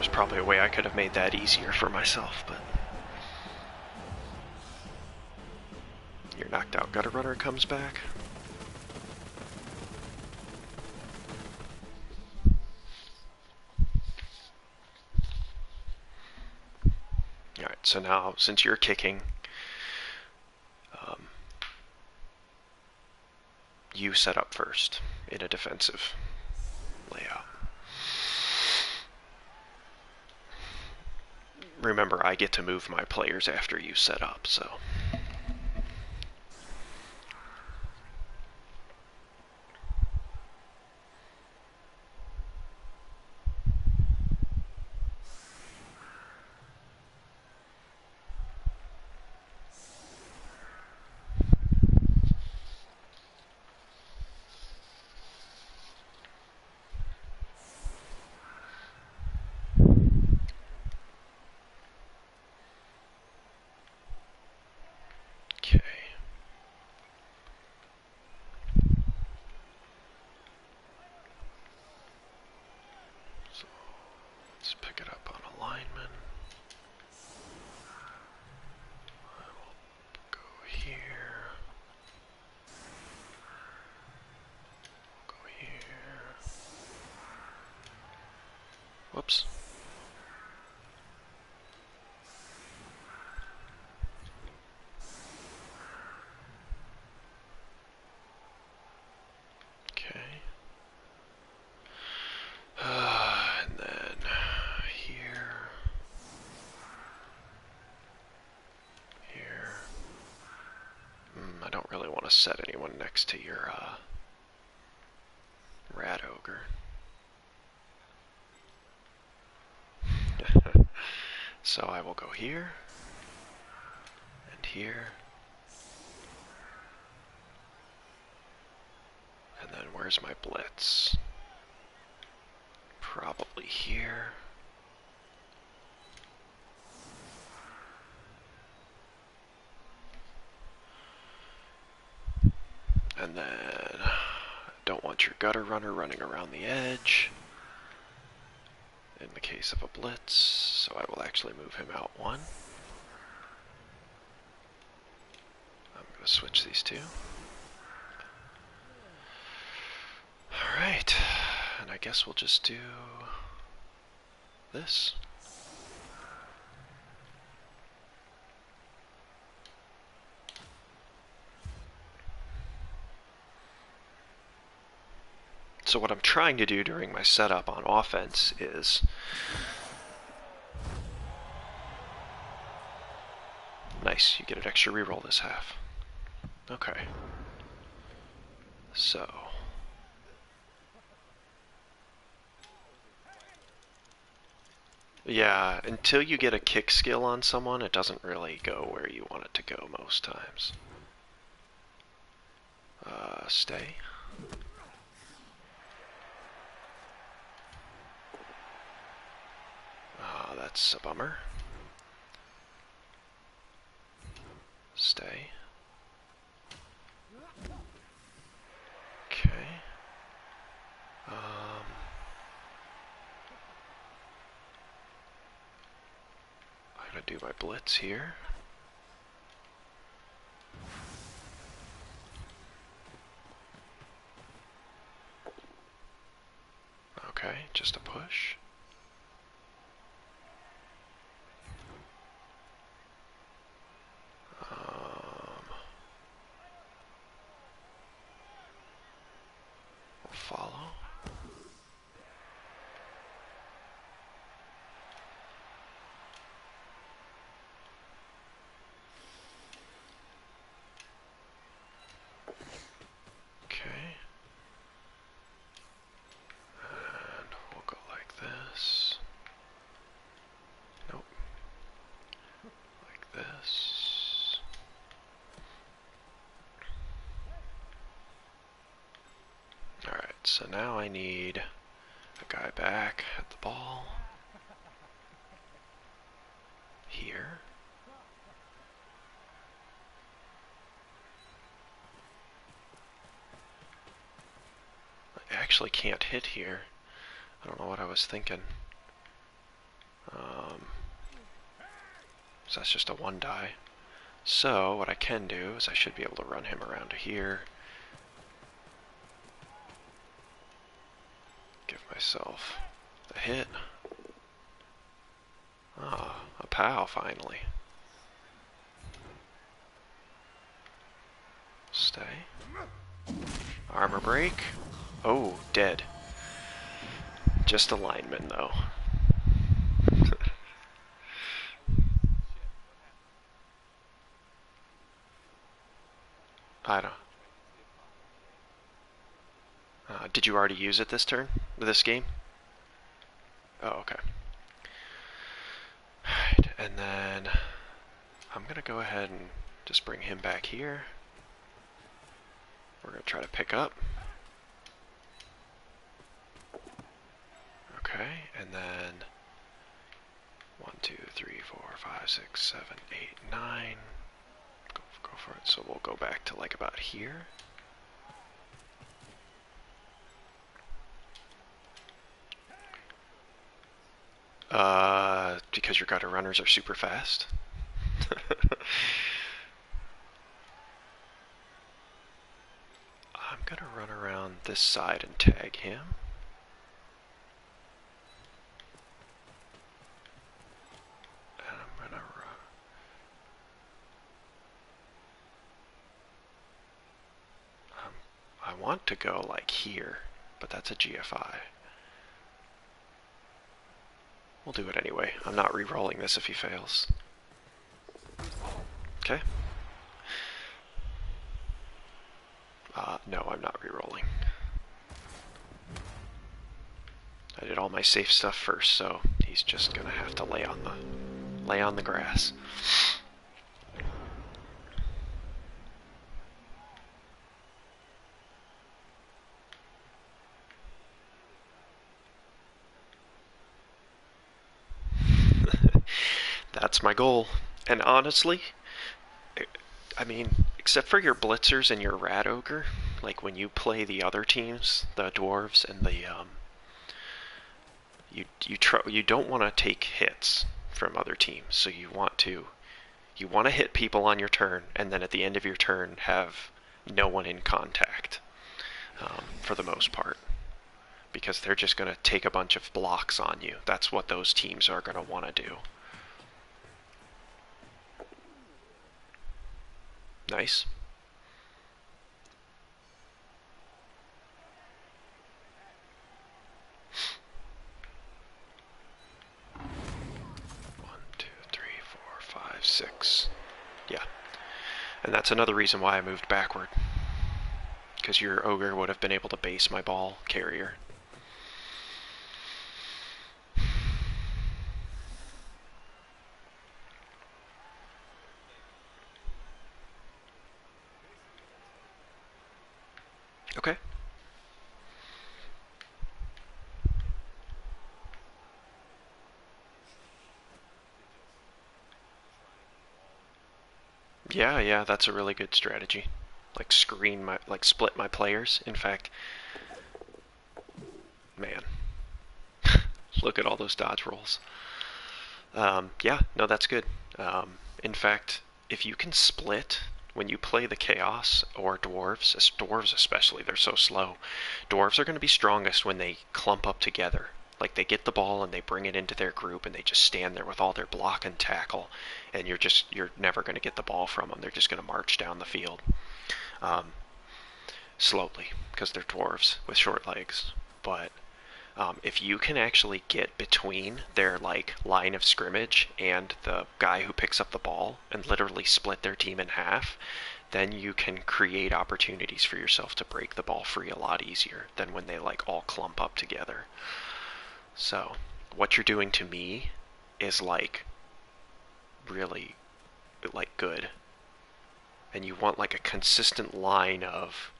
There's probably a way I could have made that easier for myself, but... Your knocked out gutter runner comes back. Alright, so now, since you're kicking, you set up first in a defensive layout. Remember, I get to move my players after you set up, so... Okay. So, let's pick it up on alignment. I will go here. Go here. Whoops. Okay. And then here. Here. I don't really want to set anyone next to your rat ogre. So I will go here, and here, and then where's my blitz? Probably here. And then, don't want your gutter runner running around the edge in the case of a blitz, so I will actually move him out one. I'm going to switch these two. Alright, and I guess we'll just do this. So what I'm trying to do during my setup on offense is nice, you get an extra reroll this half. Okay. So yeah, until you get a kick skill on someone, it doesn't really go where you want it to go most times. Stay. That's a bummer. Stay. Okay. I'm gonna do my blitz here. Okay, just a push. We'll follow. Okay. And we'll go like this. Nope. Like this. Alright, so now I need a guy back at the ball. Here. I actually can't hit here. I don't know what I was thinking. because that's just a 1 die. So what I can do is I should be able to run him around to here. Give myself a hit. Ah, a POW finally. Stay. Armor break. Oh, dead. Just a lineman though. I don't. Did you already use it this turn? This game? Oh, okay. Alright, and then I'm gonna go ahead and just bring him back here. We're gonna try to pick up. Okay, and then 1, 2, 3, 4, 5, 6, 7, 8, 9. Go for it. So we'll go back to like about here. Because your gutter runners are super fast. I'm gonna run around this side and tag him. And I'm gonna run. I want to go like here, but that's a GFI. We'll do it anyway. I'm not re-rolling this if he fails. Okay. No, I'm not re-rolling. I did all my safe stuff first, so he's just gonna have to lay on the grass. That's my goal. And honestly, I mean, except for your blitzers and your rat ogre, like when you play the other teams, the dwarves and the you don't want to take hits from other teams. So you want to hit people on your turn, and then at the end of your turn have no one in contact, for the most part, because they're just going to take a bunch of blocks on you. That's what those teams are going to want to do. Nice. One, two, three, four, five, 6. Yeah. And that's another reason why I moved backward. Because your ogre would have been able to base my ball carrier. Okay. Yeah, that's a really good strategy. Like split my players. In fact, man, look at all those dodge rolls. Yeah, no, that's good. In fact, if you can split when you play the Chaos or dwarves especially, they're so slow. Dwarves are going to be strongest when they clump up together. Like they get the ball and they bring it into their group and they just stand there with all their block and tackle, and you're never going to get the ball from them. They're just going to march down the field slowly because they're dwarves with short legs. But if you can actually get between their like line of scrimmage and the guy who picks up the ball and literally split their team in half, then you can create opportunities for yourself to break the ball free a lot easier than when they like all clump up together. So what you're doing to me is like really like good, and you want like a consistent line of.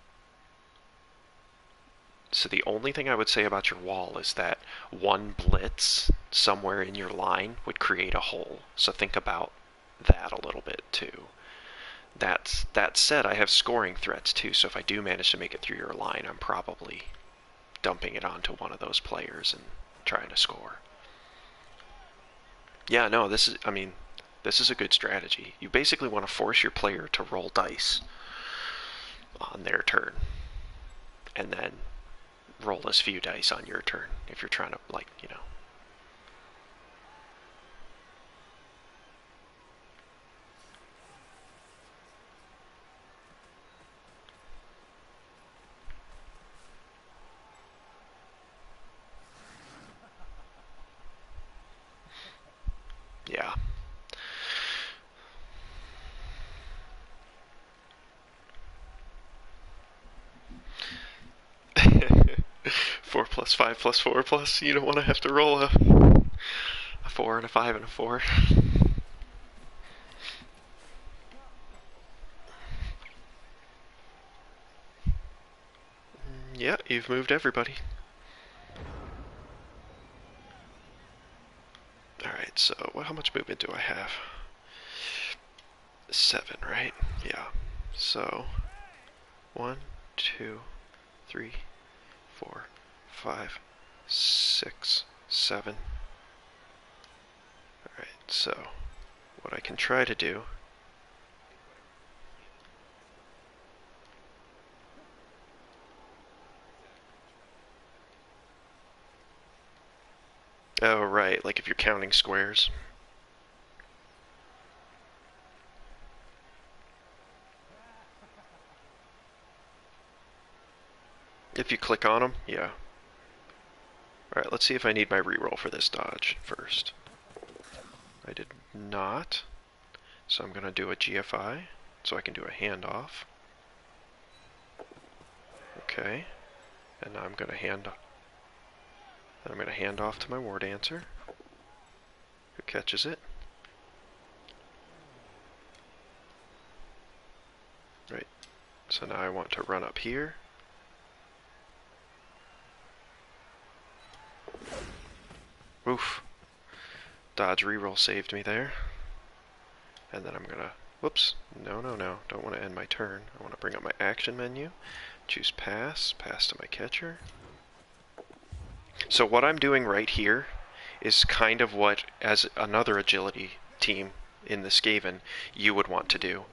So the only thing I would say about your wall is that one blitz somewhere in your line would create a hole. So think about that a little bit too. That said, I have scoring threats too, so if I do manage to make it through your line, I'm probably dumping it onto one of those players and trying to score. Yeah, no, this is, I mean, This is a good strategy. You basically want to force your player to roll dice on their turn, and then roll as few dice on your turn if you're trying to, like, you know. Yeah. Four plus five plus four plus. You don't want to have to roll a 4 and a 5 and a 4. Yeah, you've moved everybody. Alright, so how much movement do I have? 7, right? Yeah. So 1, 2, 3, 4, 5, 6, 7. Alright, so what I can try to do oh, right, like if you're counting squares. If you click on them, yeah. Alright, let's see if I need my reroll for this dodge first. I did not. So I'm going to do a GFI, so I can do a handoff. Okay. And now I'm going to hand off to my War Dancer, who catches it. Right. So now I want to run up here. Oof. Dodge reroll saved me there. And then I'm gonna, whoops, no, don't want to end my turn. I want to bring up my action menu, choose pass to my catcher. So what I'm doing right here is kind of what, as another agility team in the Skaven, you would want to do.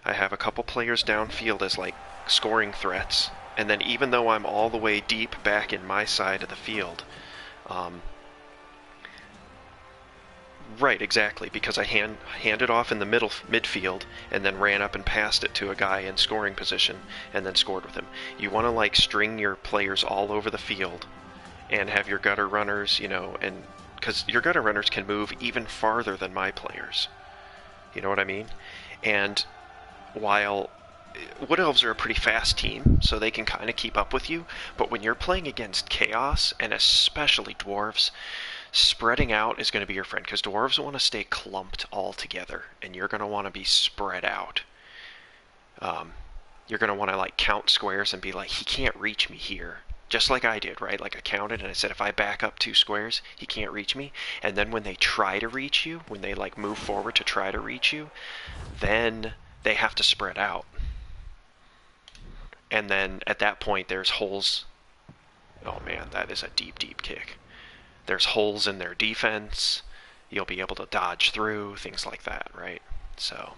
I have a couple players downfield as like scoring threats, and then even though I'm all the way deep back in my side of the field, right, exactly, because I handed off in the midfield and then ran up and passed it to a guy in scoring position and then scored with him. You want to like string your players all over the field and have your gutter runners, you know, and because your gutter runners can move even farther than my players. You know what I mean? And while Wood Elves are a pretty fast team, so they can kind of keep up with you, but when you're playing against Chaos, and especially Dwarves, spreading out is going to be your friend, because Dwarves want to stay clumped all together, and you're going to want to be spread out. You're going to want to like count squares and be like, he can't reach me here. Just like I did, right? Like I counted and I said, if I back up 2 squares, he can't reach me. And then when they try to reach you, when they like move forward to try to reach you, then they have to spread out. And then at that point, there's holes. Oh man, that is a deep, deep kick. There's holes in their defense. You'll be able to dodge through, things like that, right? So.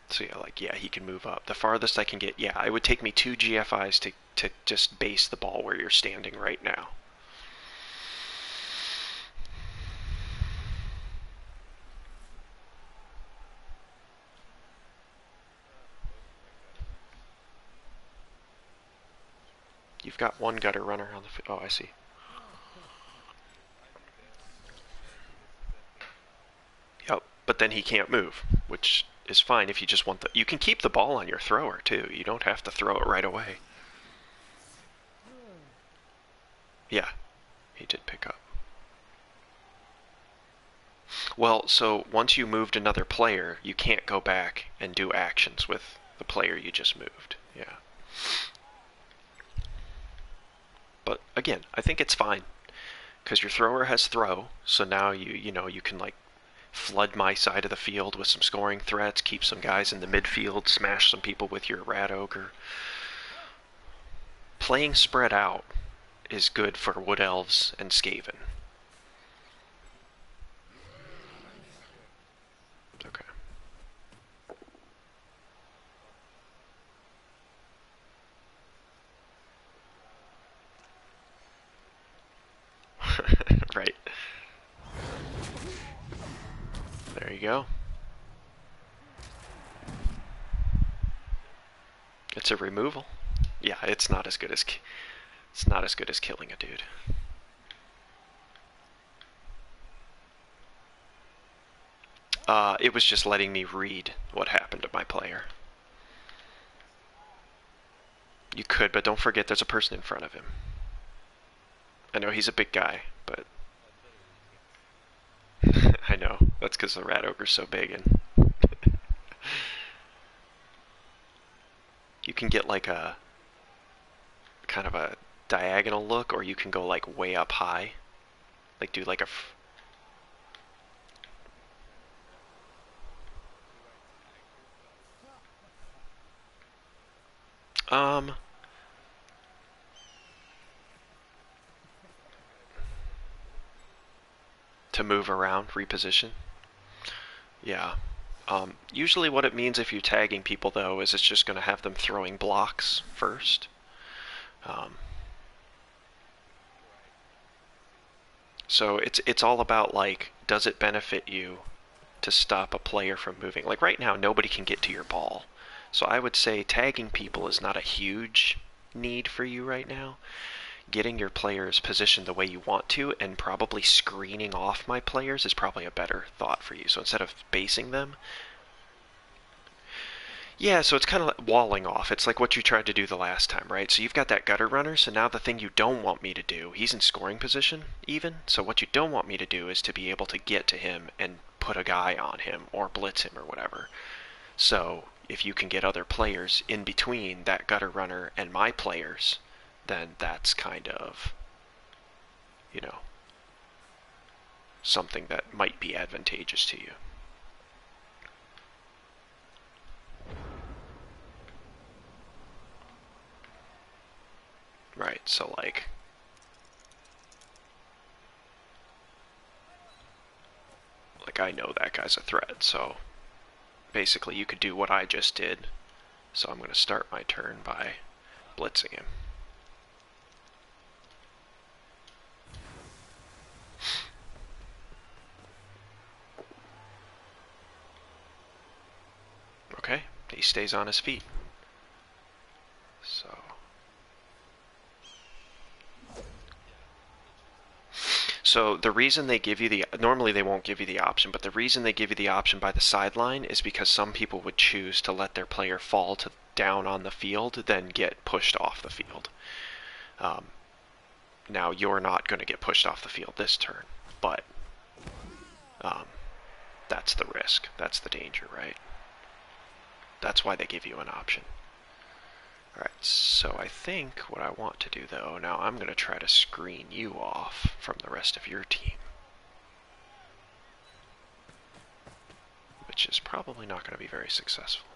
So yeah, like, yeah, he can move up. The farthest I can get, yeah, it would take me 2 GFIs to just base the ball where you're standing right now. You've got 1 gutter runner on the oh, I see. Yep, but then he can't move, which is fine if you just want the... You can keep the ball on your thrower, too. You don't have to throw it right away. Yeah, he did pick up. Well, so once you moved another player, you can't go back and do actions with the player you just moved. Yeah. But again, I think it's fine. Because your thrower has throw, so now you can like flood my side of the field with some scoring threats, keep some guys in the midfield, smash some people with your Rat Ogre. Playing spread out is good for Wood Elves and Skaven. Okay. Right. There you go. It's a removal. Yeah, it's not as good as killing a dude. It was just letting me read what happened to my player. You could, but don't forget there's a person in front of him. I know he's a big guy, but I know. That's because the Rat Ogre's so big, and you can get like a kind of a diagonal look, or you can go like way up high. Like do like a to move around, reposition. Yeah. Usually what it means if you're tagging people, though, is it's just going to have them throwing blocks first. So it's all about, like, does it benefit you to stop a player from moving? Like, right now, nobody can get to your ball. So I would say tagging people is not a huge need for you right now. Getting your players positioned the way you want to and probably screening off my players is probably a better thought for you. So instead of basing them, yeah, so it's kind of like walling off. It's like what you tried to do the last time, right? So you've got that gutter runner, so now the thing you don't want me to do, he's in scoring position even, so what you don't want me to do is to be able to get to him and put a guy on him or blitz him or whatever. So if you can get other players in between that gutter runner and my players, then that's kind of, something that might be advantageous to you. Right, so like I know that guy's a threat, so basically you could do what I just did. So I'm going to start my turn by blitzing him. Okay, he stays on his feet. So the reason they give you normally they won't give you the option, but the reason they give you the option by the sideline is because some people would choose to let their player fall down on the field, then get pushed off the field. Now you're not going to get pushed off the field this turn, but that's the risk. That's the danger, right? That's why they give you an option. Alright, so I think what I want to do, though, now I'm going to try to screen you off from the rest of your team. Which is probably not going to be very successful.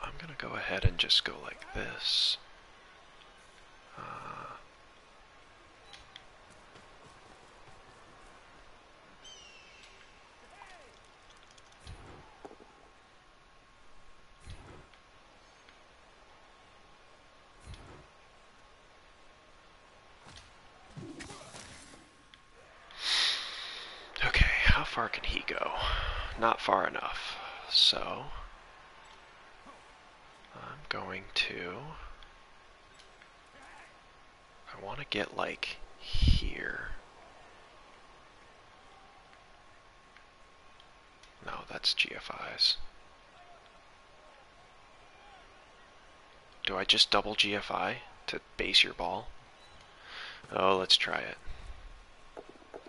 I'm going to go ahead and just go like this. Okay, how far can he go? Not far enough. So I'm going to... I want to get like here. No, that's GFIs. Do I just double GFI to base your ball? Oh, let's try it.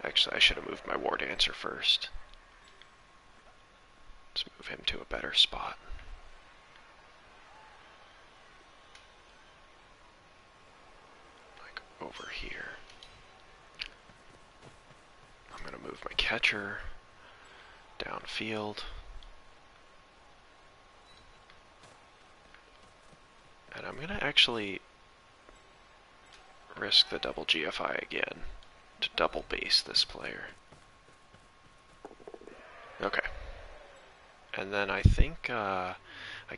Actually, I should have moved my War Dancer first. Let's move him to a better spot. catcher downfield. And I'm gonna actually risk the double GFI again to double base this player. Okay. And then I think, I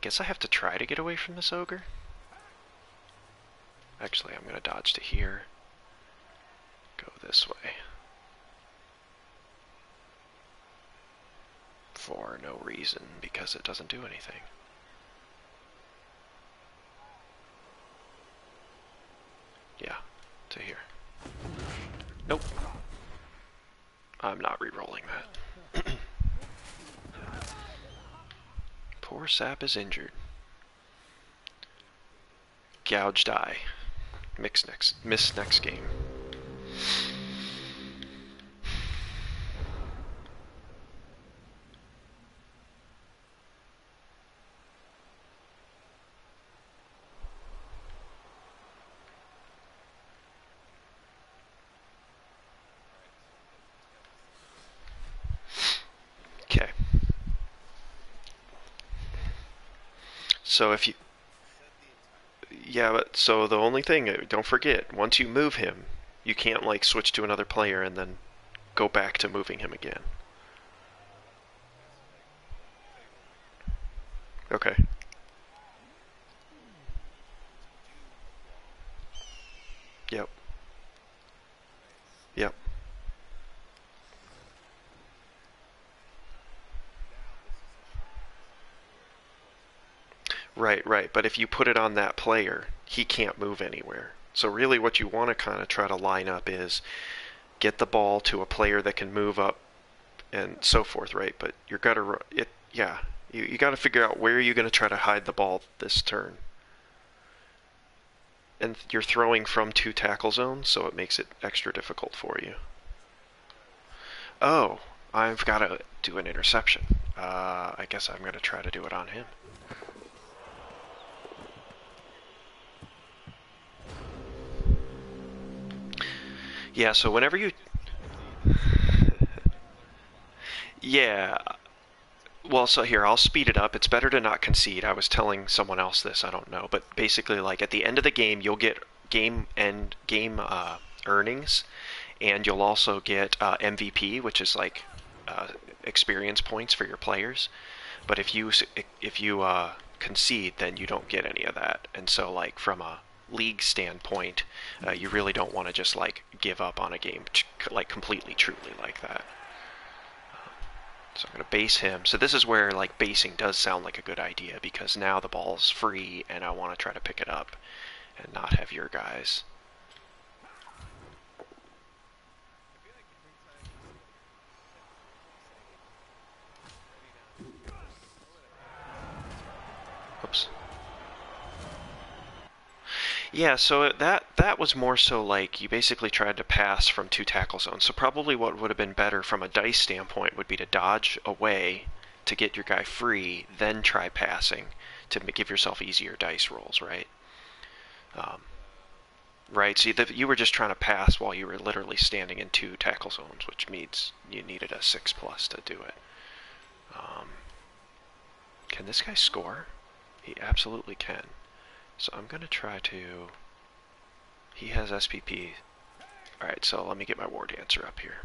guess I have to try to get away from this ogre. Actually, I'm gonna dodge to here. Go this way. For no reason, because it doesn't do anything. Yeah, to here. Nope. I'm not re-rolling that. Poor Sap is injured. Gouged eye. Miss next game. Okay. So if you... Yeah, but so the only thing, don't forget, once you move him, you can't like switch to another player and then go back to moving him again. Okay. Yep. Yep. Right. But if you put it on that player, he can't move anywhere. So really what you want to kind of try to line up is get the ball to a player that can move up and so forth, right? But you're gotta you got to figure out where you're going to try to hide the ball this turn. And you're throwing from 2 tackle zones, so it makes it extra difficult for you. Oh, I've got to do an interception. I guess I'm going to try to do it on him. Yeah, so whenever you... Yeah. Well, so here, I'll speed it up. It's better to not concede. I was telling someone else this, I don't know. But basically, like, at the end of the game, you'll get game earnings, and you'll also get MVP, which is like experience points for your players. But if you concede, then you don't get any of that. And so, like, from a league standpoint, you really don't want to just like give up on a game like completely truly like that. So I'm going to base him. So this is where like basing does sound like a good idea, because now the ball's free and I want to try to pick it up and not have your guys. Oops. Yeah, so that was more so like you basically tried to pass from 2 tackle zones. So probably what would have been better from a dice standpoint would be to dodge away to get your guy free, then try passing to give yourself easier dice rolls, right? Right, so you were just trying to pass while you were literally standing in 2 tackle zones, which means you needed a 6+ to do it. Can this guy score? He absolutely can. So I'm going to try to... He has SPP. Alright, so let me get my War Dancer up here.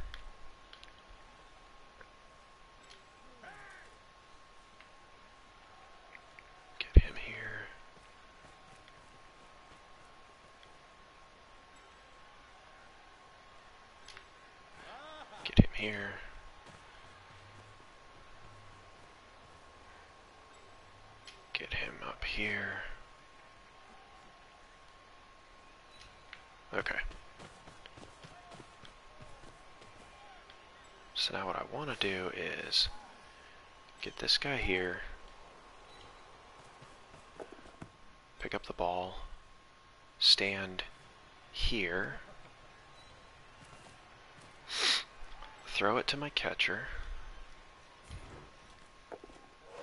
Get him here. Get him here. Get him up here. Okay. So now what I want to do is get this guy here, pick up the ball, stand here, throw it to my catcher.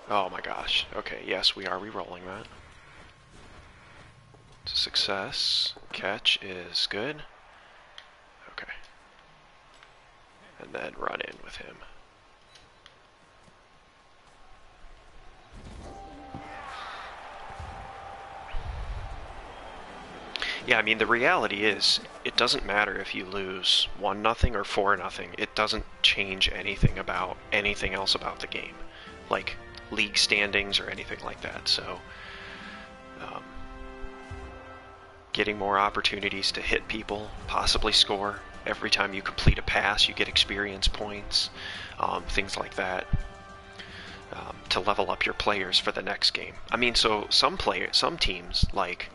Oh my gosh. Okay, yes, we are re-rolling that. It's a success. Catch is good. Okay. and then run in with him. Yeah, I mean, the reality is, it doesn't matter if you lose 1-0 or 4-0. It doesn't change anything else about the game, like league standings or anything like that. So, getting more opportunities to hit people, possibly score. Every time you complete a pass, you get experience points, things like that, to level up your players for the next game. I mean, so some teams, like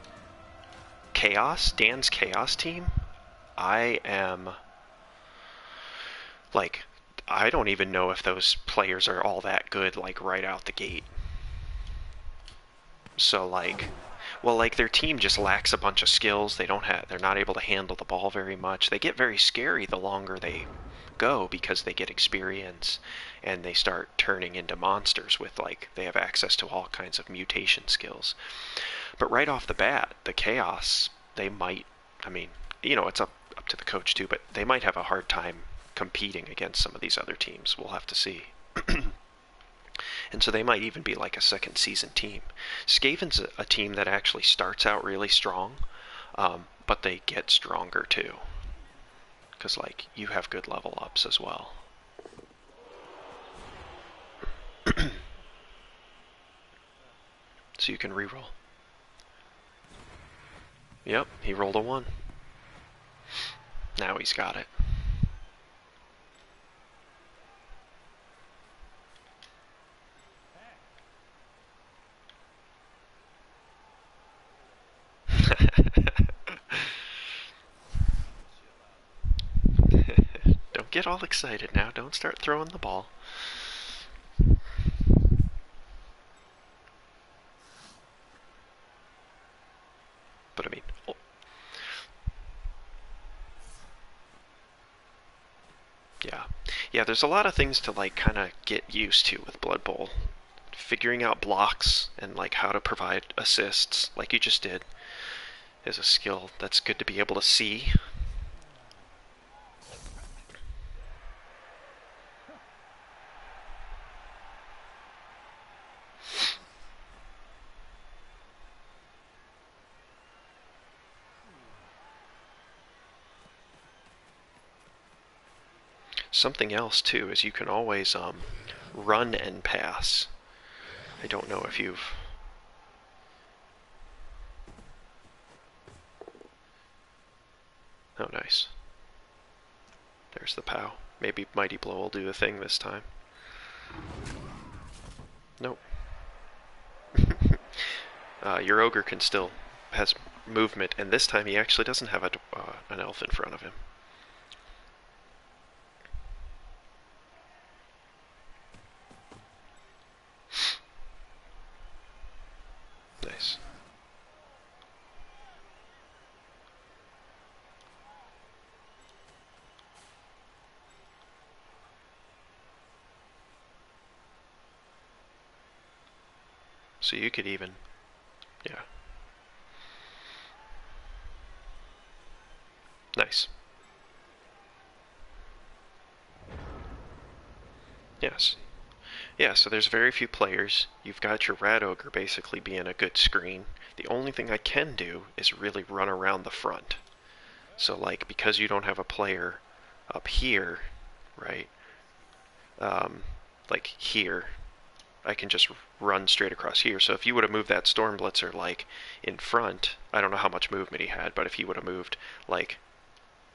Dan's Chaos team, I don't even know if those players are all that good, like, right out the gate. So, like, well, like, their team just lacks a bunch of skills. They're not able to handle the ball very much. They get very scary the longer they go because they get experience and they start turning into monsters with, like, they have access to all kinds of mutation skills. But right off the bat, the Chaos, they might, I mean, you know, it's up to the coach too, but they might have a hard time competing against some of these other teams. We'll have to see. And so they might even be like a second season team. Skaven's a team that actually starts out really strong, but they get stronger too. Because, like, you have good level ups as well. So you can reroll. Yep, he rolled a 1. Now he's got it. Don't get all excited now. Don't start throwing the ball. But I mean, yeah, there's a lot of things to, like, kind of get used to with Blood Bowl. Figuring out blocks and, like, how to provide assists, like you just did, is a skill that's good to be able to see. Something else too is you can always run and pass. I don't know if you've... Oh, nice. There's the POW. Maybe Mighty Blow will do the thing this time. Nope. Your ogre has movement, and this time he actually doesn't have an elf in front of him. Nice. So you could even... Yeah. Nice. Yes. Yeah, so there's very few players. You've got your Rat Ogre basically being a good screen. The only thing I can do is really run around the front. So, like, because you don't have a player up here, right? Like here, I can just run straight across here. So if you would have moved that Storm Blitzer, like, in front, I don't know how much movement he had, but if he would have moved, like,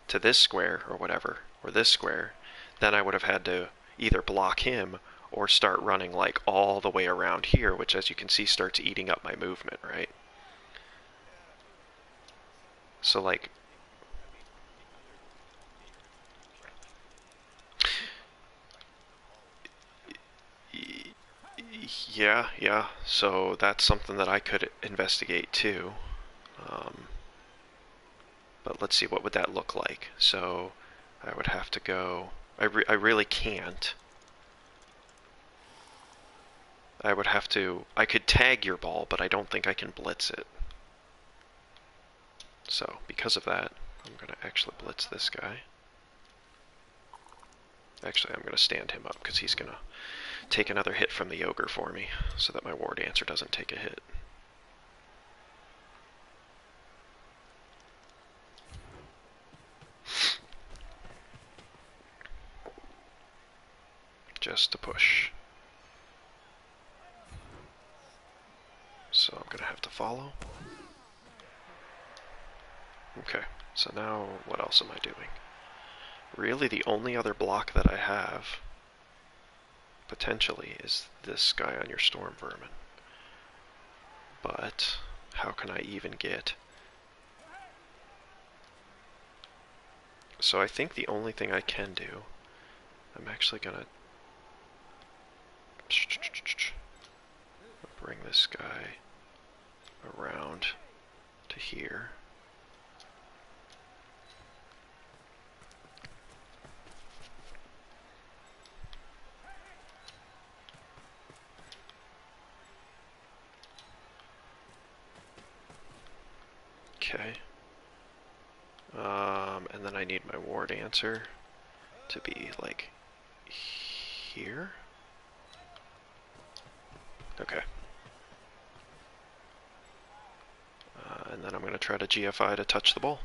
to this square or whatever, or this square, then I would have had to either block him or start running, like, all the way around here, which, as you can see, starts eating up my movement, right? So, like... Yeah, so that's something that I could investigate too. But let's see, what would that look like? So I would have to go... I really can't. I would have to... I could tag your ball, but I don't think I can blitz it. So, because of that, I'm going to actually blitz this guy. Actually, I'm going to stand him up because he's going to take another hit from the ogre for me so that my war dancer doesn't take a hit. Just to push. So I'm going to have to follow. Okay, so now what else am I doing? Really, the only other block that I have, potentially, is this guy on your storm vermin. But how can I even get... So I think the only thing I can do, I'm actually going to bring this guy around to here. Okay. And then I need my war dancer to be like here. Okay. And then I'm going to try to GFI to touch the ball.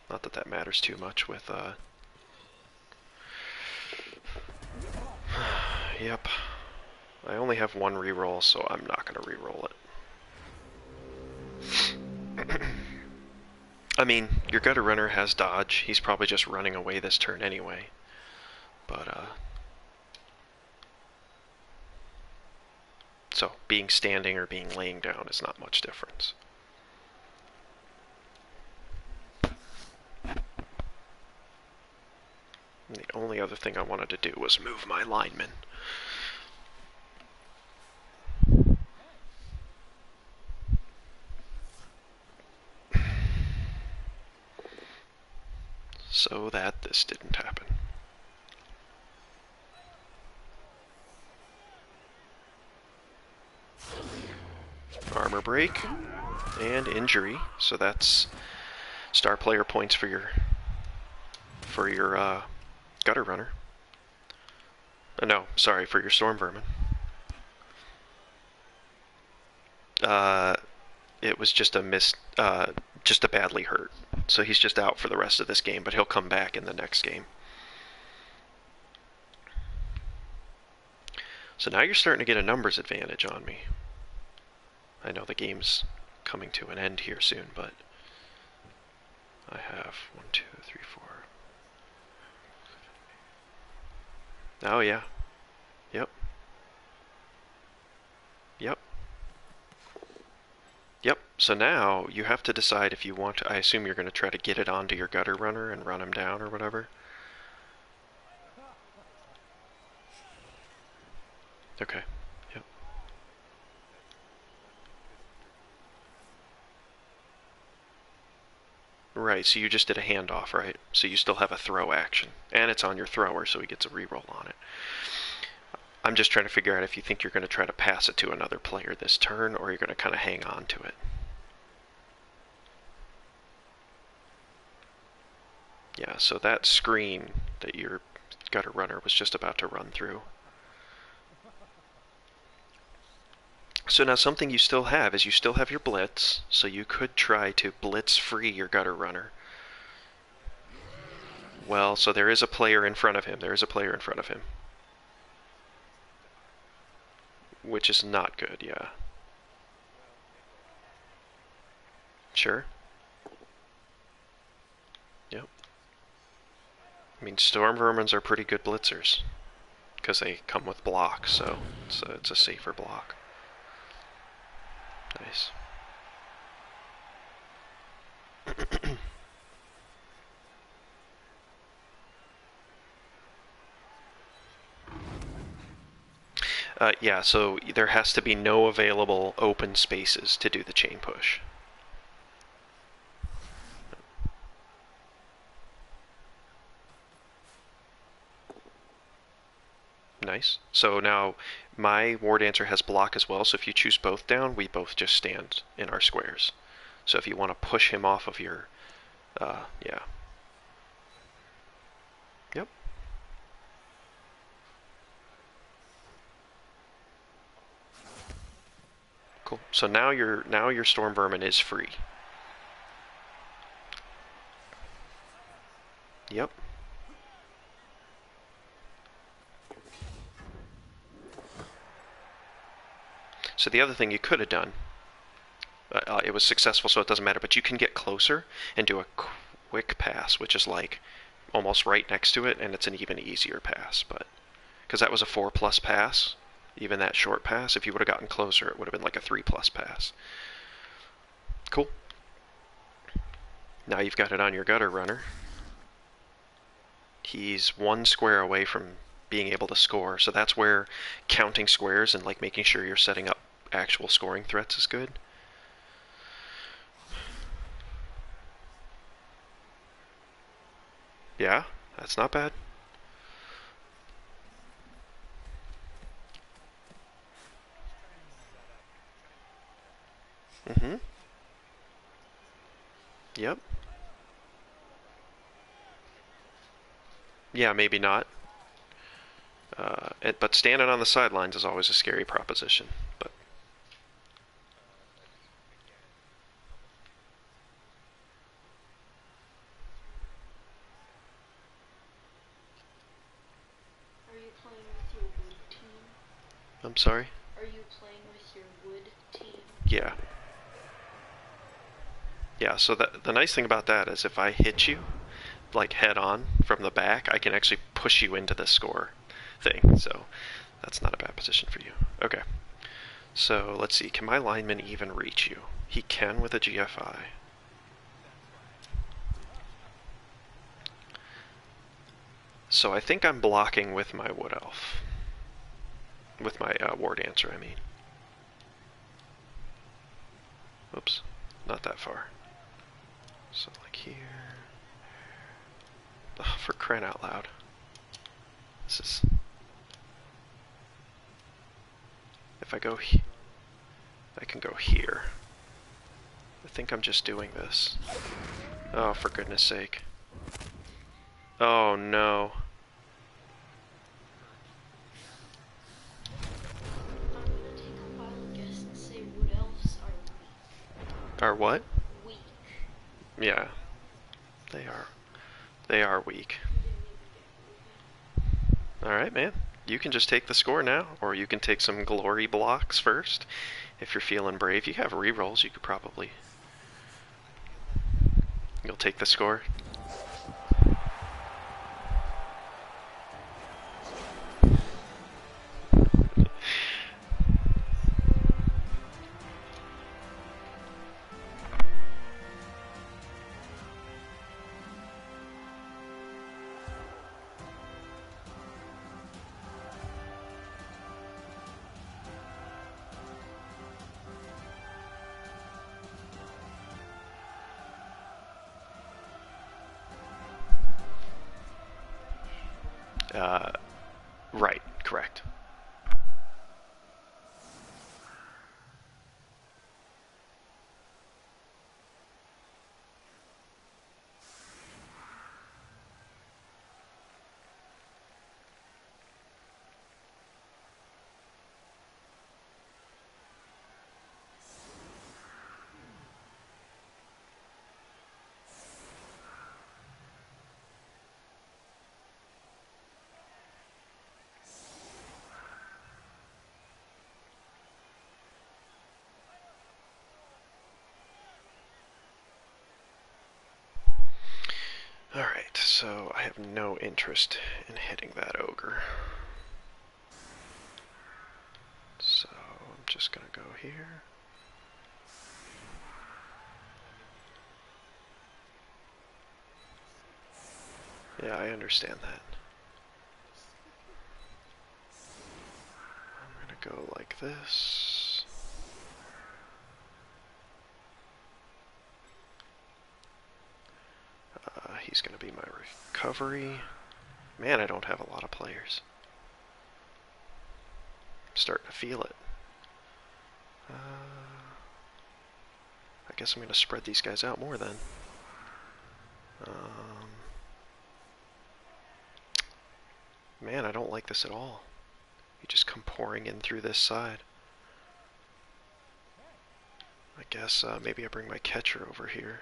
Not that that matters too much with, Yep. I only have one reroll, so I'm not going to reroll it. I mean, your gutter runner has dodge. He's probably just running away this turn anyway. But, so, being standing or being laying down is not much difference. And the only other thing I wanted to do was move my linemen. So that this didn't happen. Armor break and injury, so that's star player points for your gutter runner. No, sorry, for your storm vermin. It was just just a badly hurt. So he's just out for the rest of this game, but he'll come back in the next game. So now you're starting to get a numbers advantage on me. I know the game's coming to an end here soon, but I have 1, 2, 3, 4. Oh yeah. Yep. Yep. Yep. So now you have to decide if you want to. I assume you're going to try to get it onto your gutter runner and run him down or whatever. Okay. Yep. Right, so you just did a handoff, right? So you still have a throw action. And it's on your thrower, so he gets a reroll on it. I'm just trying to figure out if you think you're going to try to pass it to another player this turn, or you're going to kind of hang on to it. Yeah, so that screen that your gutter runner was just about to run through. So now something you still have is you still have your blitz, so you could try to blitz free your gutter runner. Well, so there is a player in front of him. There is a player in front of him. Which is not good, yeah. Sure. Yep. I mean, storm vermins are pretty good blitzers because they come with blocks, so it's a safer block. Nice. Yeah, so there has to be no available open spaces to do the chain push. Nice. So now my War Dancer has block as well, so if you choose both down, we both just stand in our squares. So if you want to push him off of your, yeah. Yep. Cool. So now your storm vermin is free. Yep. So the other thing you could have done, it was successful, so it doesn't matter, but you can get closer and do a quick pass, which is like almost right next to it, and it's an even easier pass. But because that was a 4+ pass, even that short pass, if you would have gotten closer, it would have been like a 3+ pass. Cool. Now you've got it on your gutter runner. He's 1 square away from being able to score, so that's where counting squares and like making sure you're setting up actual scoring threats is good. Yeah, that's not bad. Mm-hmm. Yep. Yeah, maybe not. But standing on the sidelines is always a scary proposition. But Are you playing with your wood team? I'm sorry? Are you playing with your wood team? Yeah. Yeah, so the nice thing about that is if I hit you, like head on from the back, I can actually push you into the score thing. So that's not a bad position for you. Okay. So let's see, can my lineman even reach you? He can with a GFI. So I think I'm blocking with my Wood Elf. With my War Dancer, I mean. Oops, not that far. So like here. Oh, for crying out loud. This is... If I go I can go here. I think I'm just doing this. Oh, for goodness sake. Oh no. I'm gonna take a wild guess and say wood elves are weak. Are what? Weak. Yeah. They are. They are weak. Alright, man. You can just take the score now, or you can take some glory blocks first. If you're feeling brave, you have rerolls, you could probably... You'll take the score? Right, correct. Alright, so I have no interest in hitting that ogre. So I'm just gonna go here. Yeah, I understand that. I'm gonna go like this. He's gonna be my recovery. Man, I don't have a lot of players. I'm starting to feel it. I guess I'm gonna spread these guys out more then. Man, I don't like this at all. You just come pouring in through this side. guess maybe I bring my catcher over here.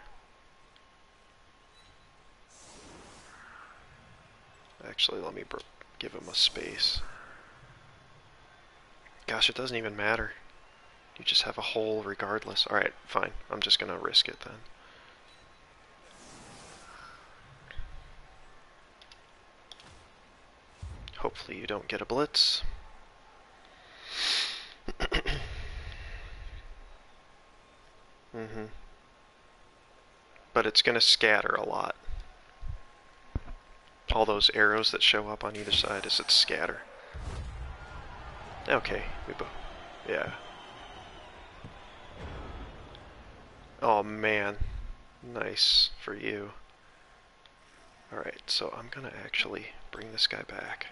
Actually, let me give him a space. Gosh, it doesn't even matter. You just have a hole regardless. Alright, fine. I'm just gonna risk it then. Hopefully you don't get a blitz. But it's gonna scatter a lot. All those arrows that show up on either side as it scatter. Okay, yeah. Oh man, nice for you. Alright, so I'm gonna actually bring this guy back.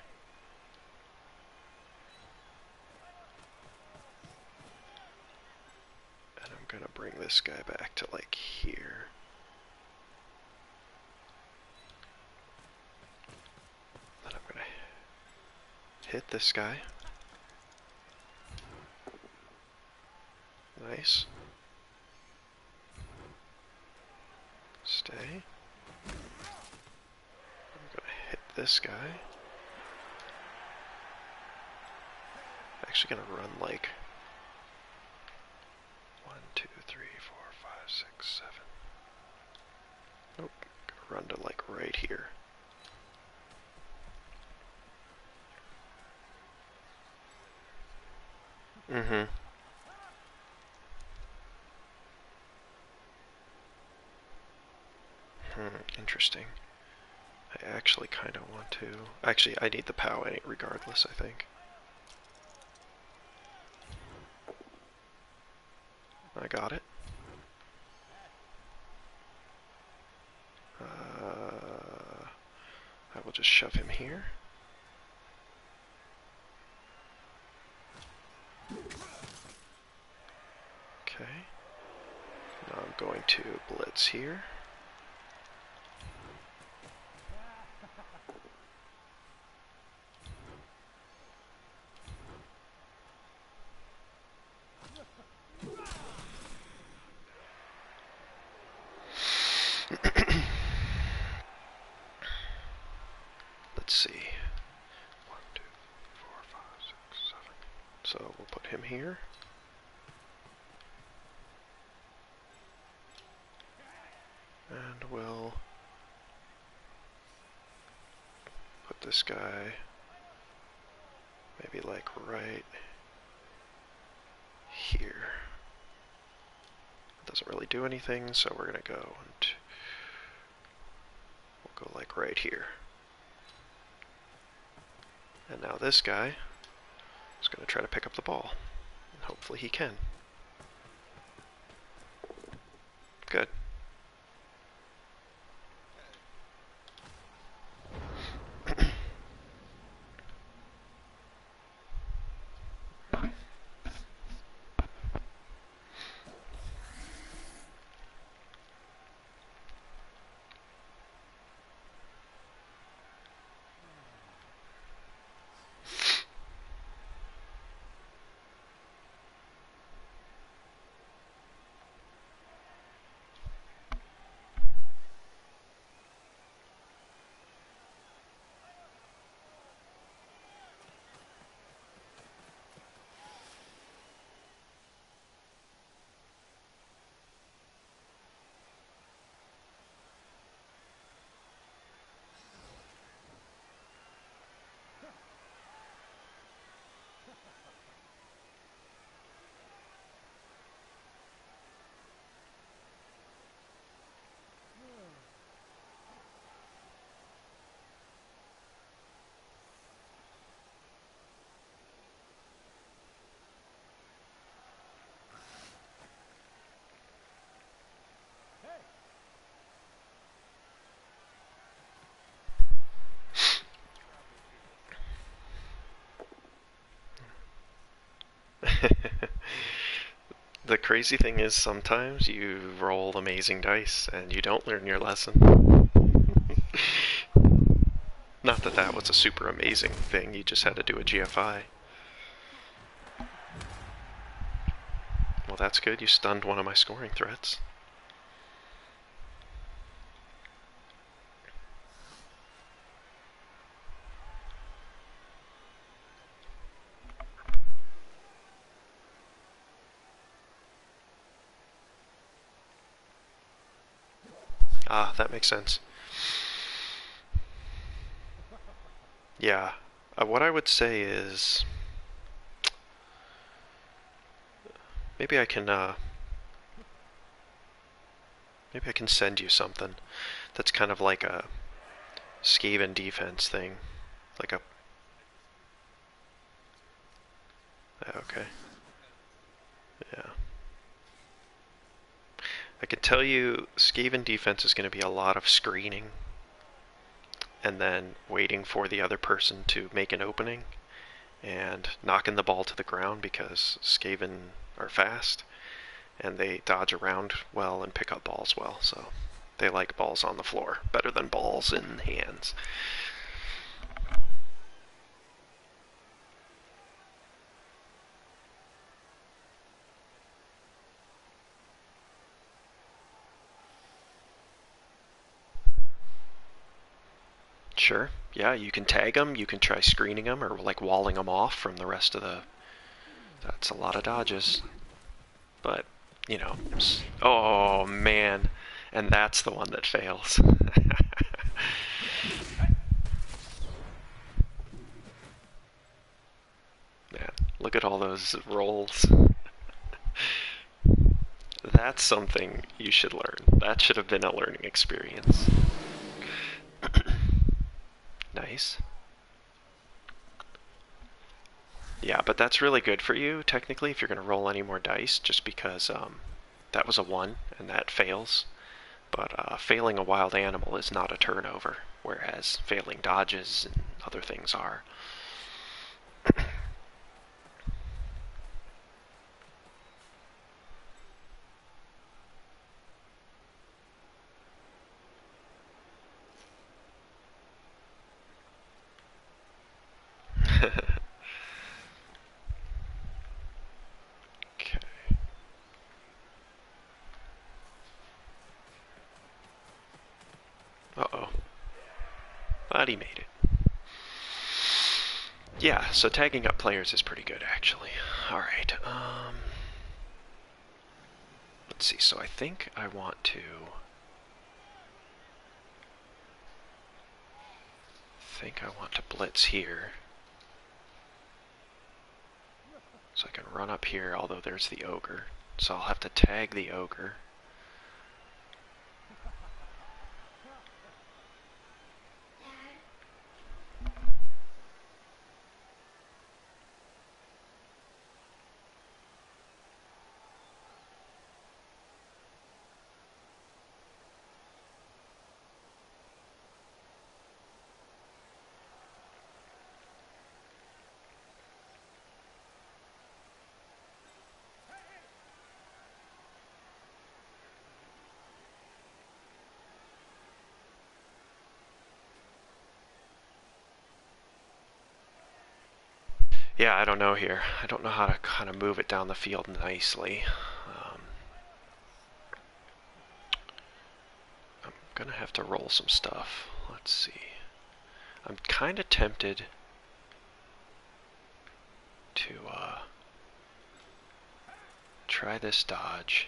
And I'm gonna bring this guy back to like here. Then I'm gonna hit this guy. Nice. Stay. I'm gonna hit this guy. Actually gonna run like 1, 2, 3, 4, 5, 6, 7. Nope. Gonna run to like right here. Interesting. I actually kind of want to... Actually, I need the POW regardless, I think. I got it. I will just shove him here. Okay. Now I'm going to blitz here. Let's see. 1, 2, 4, 5, 6, 7. So we'll put him here. And we'll put this guy maybe like right here. Doesn't really do anything, so we're gonna go and we'll go like right here. And now this guy is gonna try to pick up the ball. And hopefully he can. Good. The crazy thing is sometimes you roll amazing dice and you don't learn your lesson. Not that that was a super amazing thing, you just had to do a GFI. Well, that's good. You stunned one of my scoring threats. Ah, that makes sense. Yeah. What I would say is maybe I can maybe I can send you something that's kind of like a Skaven defense thing, like a. Okay. Yeah. I could tell you Skaven defense is going to be a lot of screening and then waiting for the other person to make an opening and knocking the ball to the ground because Skaven are fast and they dodge around well and pick up balls well. So they like balls on the floor better than balls in hands. Sure. Yeah, you can tag them. You can try screening them or like walling them off from the rest of the. That's a lot of dodges. But, you know. Oh, man. And that's the one that fails. Man, look at all those rolls. That's something you should learn. That should have been a learning experience. Nice. Yeah, but that's really good for you, technically, if you're going to roll any more dice, just because that was a 1, and that fails. But failing a wild animal is not a turnover, whereas failing dodges and other things are. Okay. Uh-oh. But he made it. Yeah, so tagging up players is pretty good, actually. Alright, let's see, so I think I want to. Blitz here. So I can run up here, although there's the ogre. So I'll have to tag the ogre. Yeah, I don't know here. I don't know how to kind of move it down the field nicely. I'm gonna have to roll some stuff. Let's see. I'm kind of tempted to try this dodge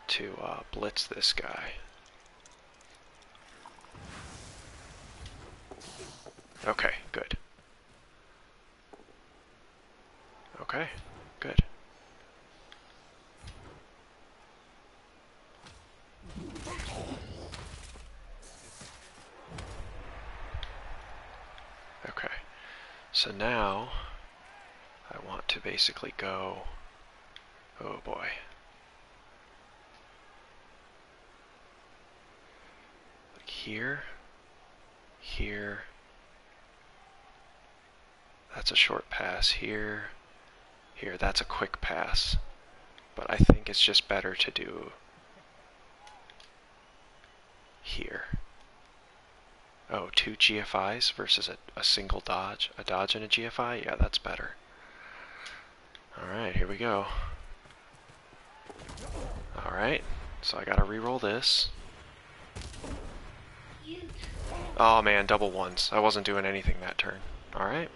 to blitz this guy. Okay, good. Okay, good. Okay, so now I want to basically go. Oh boy. Like here, here. That's a short pass here. Here, that's a quick pass. But I think it's just better to do here. Oh, 2 GFIs versus a single dodge. A dodge and a GFI? Yeah, that's better. Alright, here we go. Alright, so I gotta re-roll this. Oh man, double ones. I wasn't doing anything that turn. Alright.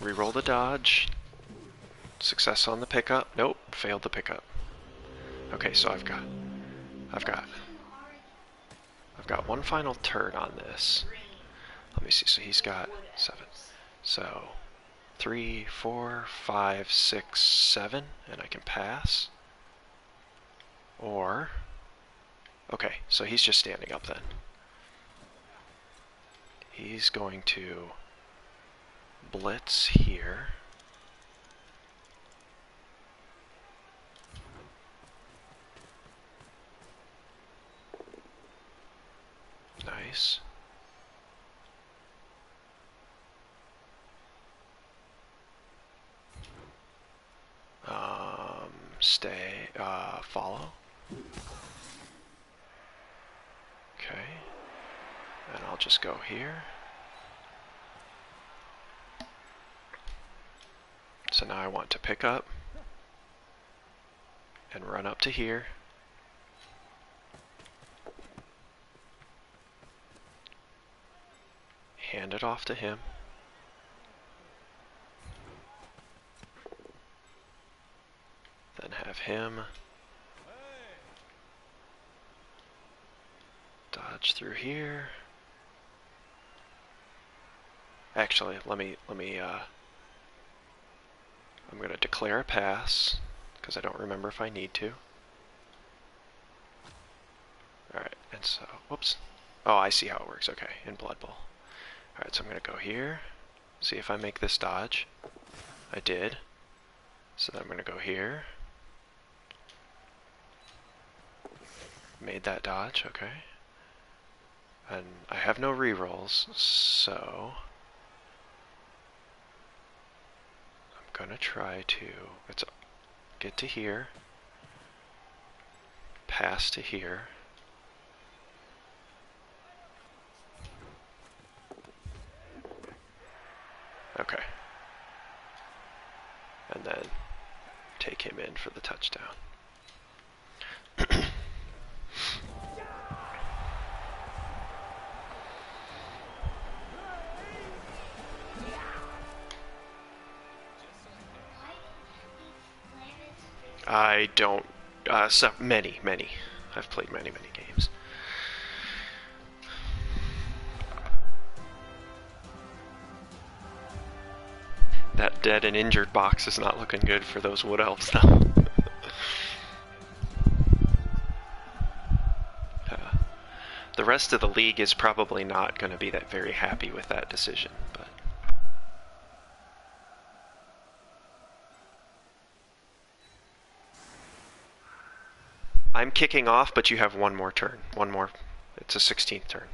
Reroll the dodge. Success on the pickup. Nope, failed the pickup. Okay, so I've got one final turn on this. Let me see. So he's got 7. So 3, 4, 5, 6, 7, and I can pass. Or okay, so he's just standing up then. He's going to blitz here. Nice. Stay, follow. Okay. And I'll just go here. So now I want to pick up and run up to here. Hand it off to him. Then have him dodge through here. Actually, let me I'm going to declare a pass because I don't remember if I need to. Alright, and so, whoops. Oh, I see how it works. Okay, in Blood Bowl. Alright, so I'm going to go here, see if I make this dodge. I did. So then I'm going to go here. Made that dodge, okay. And I have no rerolls, so I'm going to try to get to here, pass to here. Okay. And then take him in for the touchdown. I don't, so many. I've played many games. That dead and injured box is not looking good for those Wood Elves, though. The rest of the league is probably not going to be that very happy with that decision, but I'm kicking off, but you have one more turn. One more. It's a 16th turn.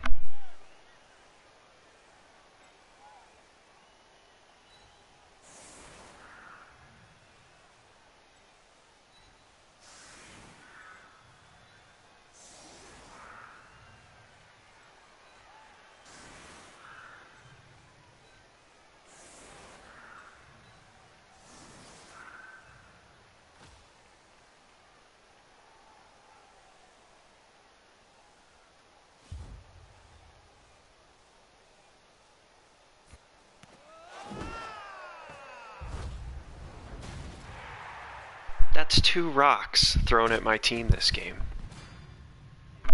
That's 2 rocks thrown at my team this game. I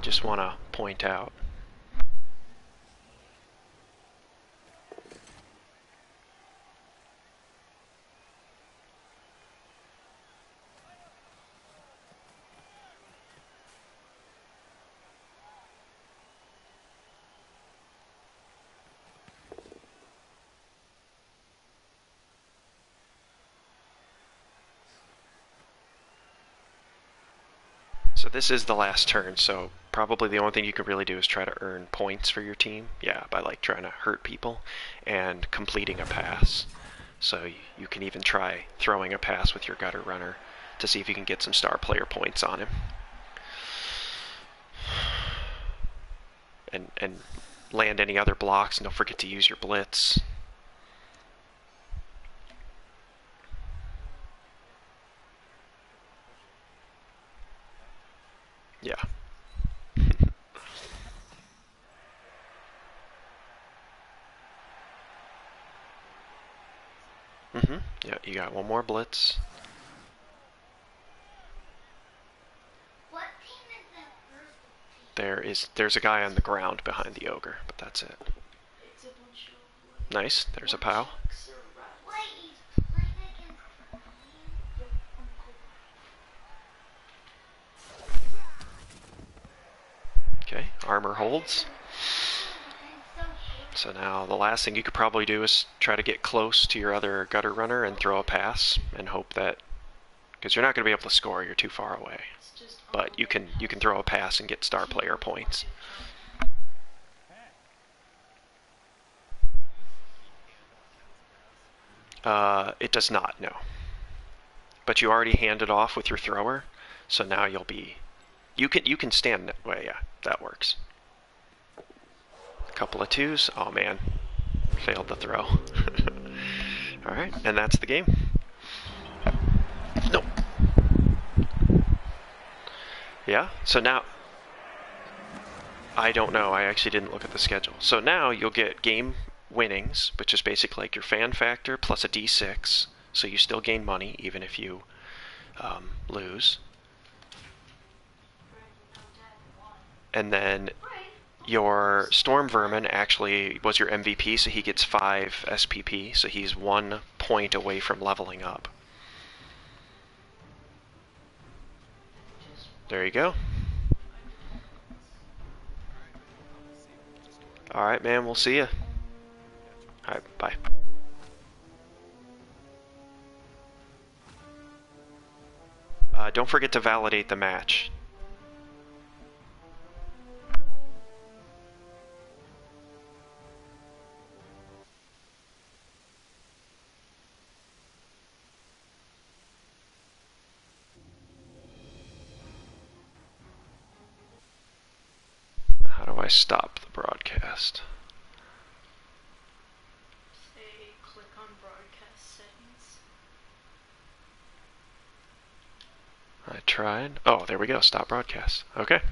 just want to point out. So this is the last turn, so probably the only thing you can really do is try to earn points for your team. Yeah, by like trying to hurt people and completing a pass. So you can even try throwing a pass with your gutter runner to see if you can get some star player points on him. And land any other blocks, and don't forget to use your blitz. Yeah. Yeah, you got one more blitz. What team is that first team? There's a guy on the ground behind the ogre, but that's it. It's a bunch of like, Nice, there's a POW. Wait, he's playing against Ryan? Yep, Uncle Ryan. Okay, armor holds. So now the last thing you could probably do is try to get close to your other gutter runner and throw a pass and hope that, because you're not going to be able to score, you're too far away. But you can throw a pass and get star player points. It does not, no. But you already handed off with your thrower, so now you'll be. You can stand that way. Yeah, that works. A couple of twos. Oh man, failed the throw. All right, and that's the game. Nope. Yeah. So now. I don't know. I actually didn't look at the schedule. So now you'll get game winnings, which is basically like your fan factor plus a d6. So you still gain money even if you lose. And then your Storm Vermin actually was your MVP, so he gets 5 SPP, so he's 1 point away from leveling up. There you go. Alright, man, we'll see ya. Alright, bye. Don't forget to validate the match. How do I stop the broadcast? Say, click on broadcast settings. I tried. Oh, there we go. Stop broadcast. Okay.